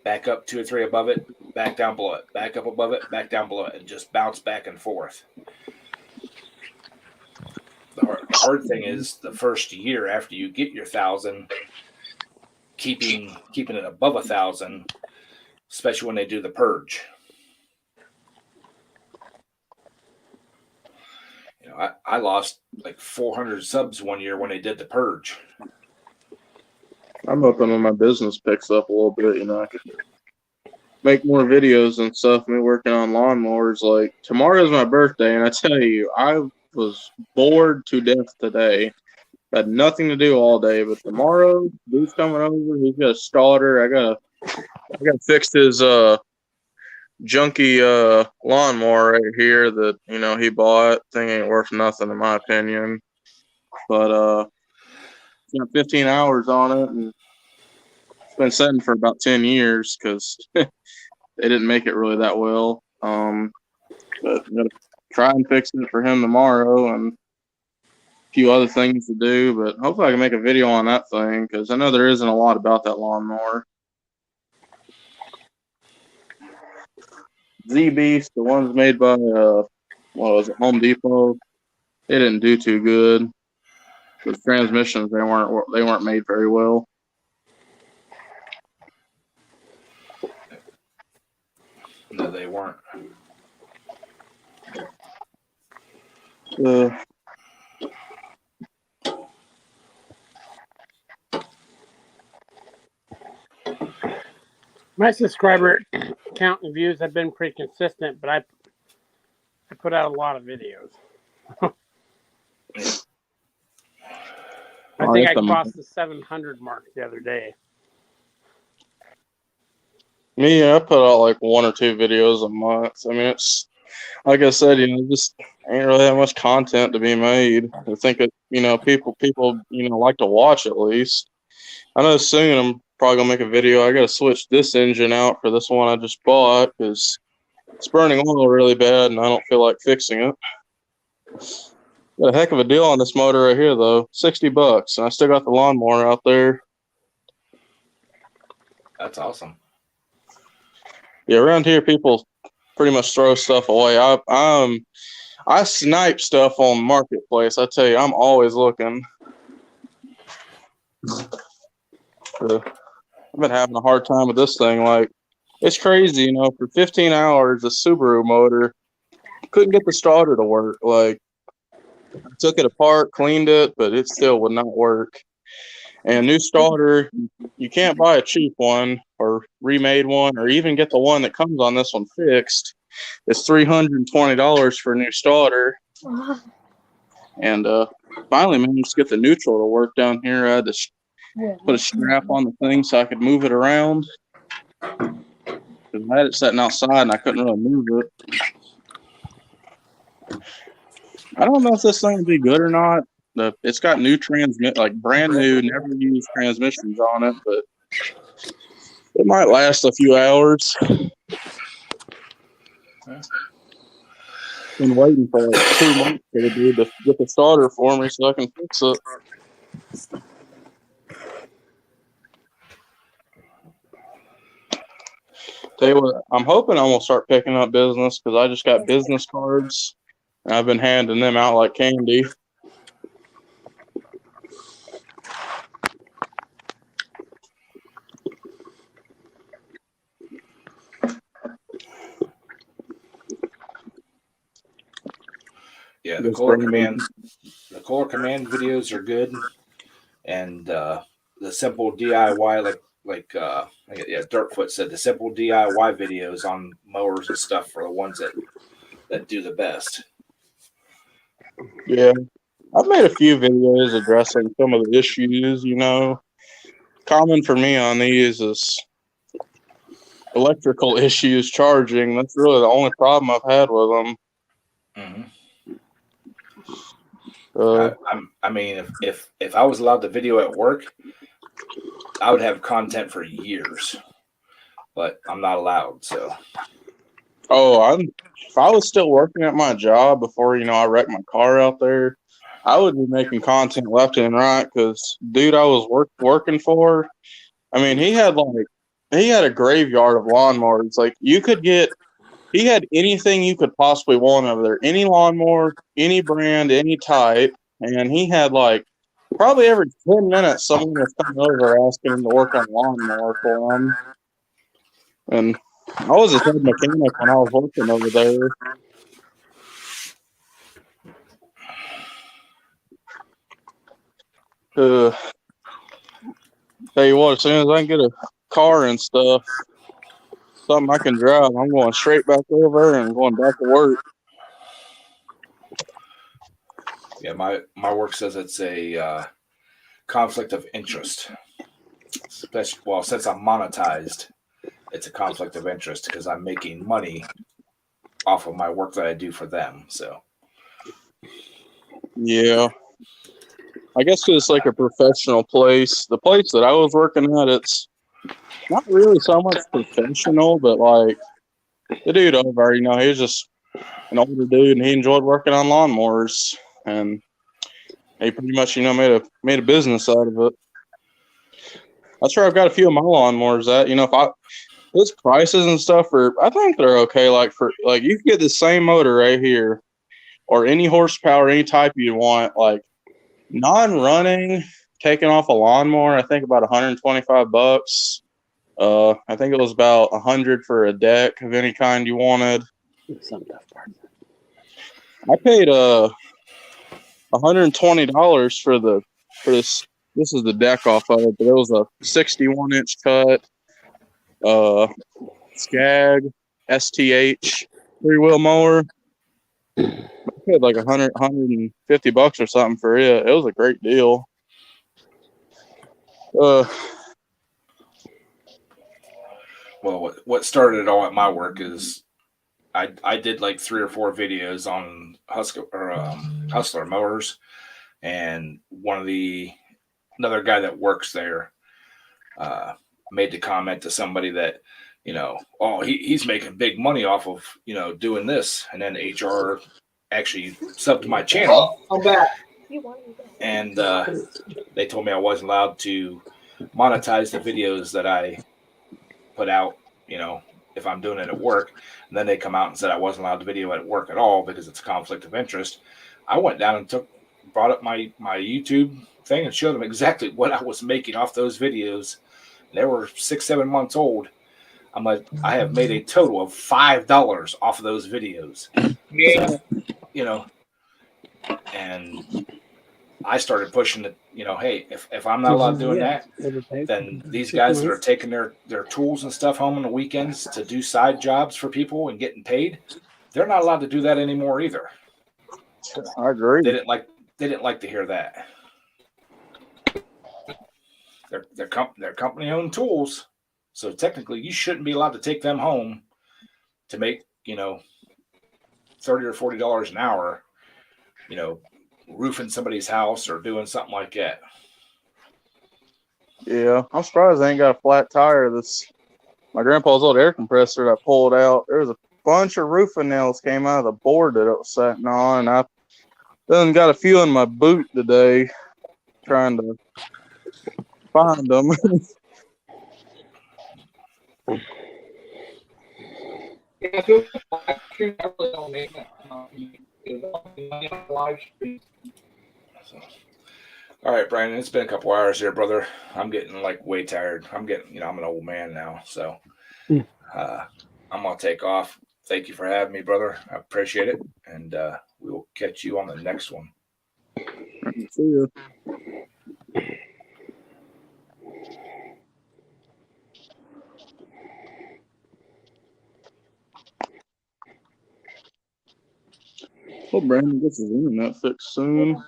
back up 2 or 3 above it, back down below it, back up above it, back down below it, and just bounce back and forth. The hard thing is the first year after you get your 1,000, keeping it above 1,000, especially when they do the purge. I lost like 400 subs one year when they did the purge. I'm hoping when my business picks up a little bit, I could make more videos and stuff. Me working on lawnmowers. Like, tomorrow's my birthday, and I tell you, I was bored to death today. Had nothing to do all day, but tomorrow, dude's coming over. He's got a starter. I gotta fix his junky lawnmower right here that he bought. Thing ain't worth nothing in my opinion. But it's got 15 hours on it, and it's been sitting for about 10 years because they didn't make it really that well. But I'm gonna try and fix it for him tomorrow, and a few other things to do. But hopefully I can make a video on that thing because I know there isn't a lot about that lawnmower. Z-Beast, the ones made by Home Depot, they didn't do too good. The transmissions, they weren't made very well. No, they weren't. My subscriber count and views have been pretty consistent, but I put out a lot of videos. I think I crossed the 700 mark the other day. Me, I put out like 1 or 2 videos a month. I mean, it's like I said, just ain't really that much content to be made. I think that people like to watch at least. I know soon I'm probably gonna make a video. I gotta switch this engine out for this one I just bought because it's burning oil really bad, and I don't feel like fixing it. Got a heck of a deal on this motor right here, though. $60, and I still got the lawnmower out there. That's awesome. Yeah, around here, people pretty much throw stuff away. I snipe stuff on Marketplace. I tell you, I'm always looking. I've been having a hard time with this thing. Like, it's crazy, for 15 hours, a Subaru motor couldn't get the starter to work. Like, I took it apart, cleaned it, but it still would not work. And new starter, you can't buy a cheap one or remade one or even get the one that comes on this one fixed. It's $320 for a new starter. And finally managed to get the neutral to work down here. I had to put a strap on the thing so I could move it around. Because I had it sitting outside and I couldn't really move it. I don't know if this thing will be good or not. It's got new brand new, never used transmissions on it, but it might last a few hours. Been waiting for like 2 months for the dude to get the starter for me so I can fix it. Tell you what, I'm hoping I'm gonna start picking up business because I just got business cards and I've been handing them out like candy. Yeah, the Color Command videos are good, and the simple DIY Dirtfoot said the simple DIY videos on mowers and stuff are the ones that do the best. Yeah, I've made a few videos addressing some of the issues, you know. Common for me on these is electrical issues charging. That's really the only problem I've had with them. I mean, if I was allowed to video at work, I would have content for years, but I'm not allowed. So, if I was still working at my job before, you know, I wrecked my car out there, I would be making content left and right because dude I was working for, I mean, he had a graveyard of lawnmowers. Like he had anything you could possibly want over there, any lawnmower, any brand, any type, and he had like probably every 10 minutes someone was coming over asking him to work on a lawnmower for him. And I was his head mechanic when I was working over there. Tell you what, as soon as I can get a car and stuff, something I can drive, I'm going straight back over and going back to work. yeah, my work says it's a conflict of interest. Especially, well, since I'm monetized, it's a conflict of interest because I'm making money off of my work that I do for them. So, Yeah. I guess it's like a professional place. The place that I was working at, it's not really so much professional, but like the dude over, you know, he was just an older dude and he enjoyed working on lawnmowers, and he pretty much, you know, made a business out of it. That's where I've got a few of my lawnmowers at. You know, those prices and stuff I think they're okay. Like you can get the same motor right here, or any horsepower, any type you want, like non-running, taking off a lawnmower, I think about $125. I think it was about $100 for a deck of any kind you wanted. I paid $120 for this. This is the deck off of it, but it was a 61-inch cut, Skag STH 3-wheel mower. I paid like $150 or something for it. It was a great deal. well, what started it all at my work is I did like 3 or 4 videos on Hustler mowers, and another guy that works there made the comment to somebody that, you know, oh, he's making big money off of, you know, doing this, and then HR actually subbed to my channel. I'm back. And they told me I wasn't allowed to monetize the videos that I put out, you know, if I'm doing it at work. And then they come out and said I wasn't allowed to video at work at all because it's a conflict of interest. I went down and brought up my YouTube thing and showed them exactly what I was making off those videos. They were 6-7 months old. I'm like, I have made a total of $5 off of those videos. Yeah. So, you know, and I started pushing it, you know, hey, if I'm not allowed doing that, then these guys that are taking their tools and stuff home on the weekends to do side jobs for people and getting paid, they're not allowed to do that anymore either. I agree. They didn't like to hear that. They're company owned tools, so technically you shouldn't be allowed to take them home to make, you know, $30 or $40 an hour, you know, roofing somebody's house or doing something like that. Yeah, I'm surprised I ain't got a flat tire. My grandpa's old air compressor that I pulled out. There was a bunch of roofing nails came out of the board that it was sitting on. I then got a few in my boot today, trying to find them. Yeah, so live stream, I really don't make that. Live stream. All right, Brandon, it's been a couple hours here, brother. I'm getting like way tired. I'm an old man now, so I'm gonna take off. Thank you for having me, brother. I appreciate it, and we will catch you on the next one. See ya. Well, Brandon gets his internet fixed soon.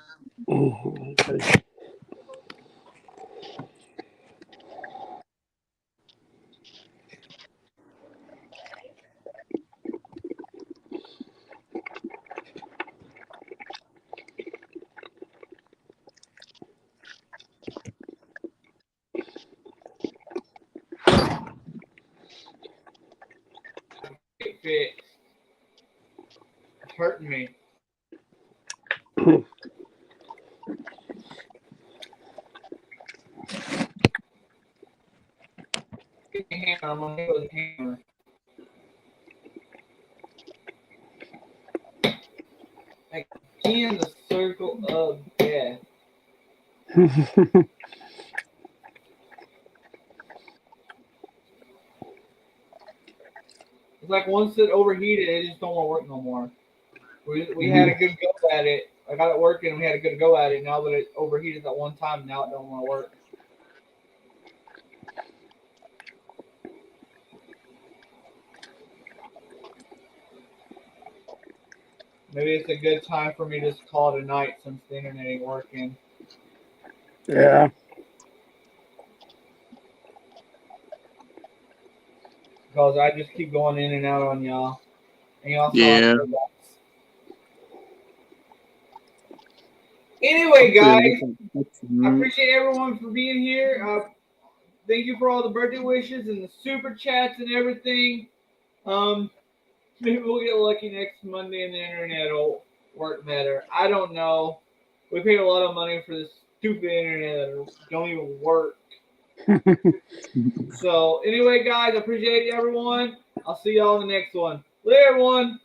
Get fixed. It's hurting me. Get the hammer. I'm gonna hit with a hammer. Again, the circle of death. It's like once it overheated, it just don't want to work no more. We had a good go at it. I got it working. We had a good go at it. Now that it overheated that one time, now it don't want to work. Maybe it's a good time for me to just call it a night since the internet ain't working. Yeah. Because I just keep going in and out on y'all. And y'all saw Yeah. it. Anyway, guys, I appreciate everyone for being here. Thank you for all the birthday wishes and the super chats and everything. Maybe we'll get lucky next Monday and the internet will work better. I don't know. We paid a lot of money for this stupid internet that don't even work. So, anyway, guys, I appreciate everyone. I'll see y'all in the next one. Later, everyone.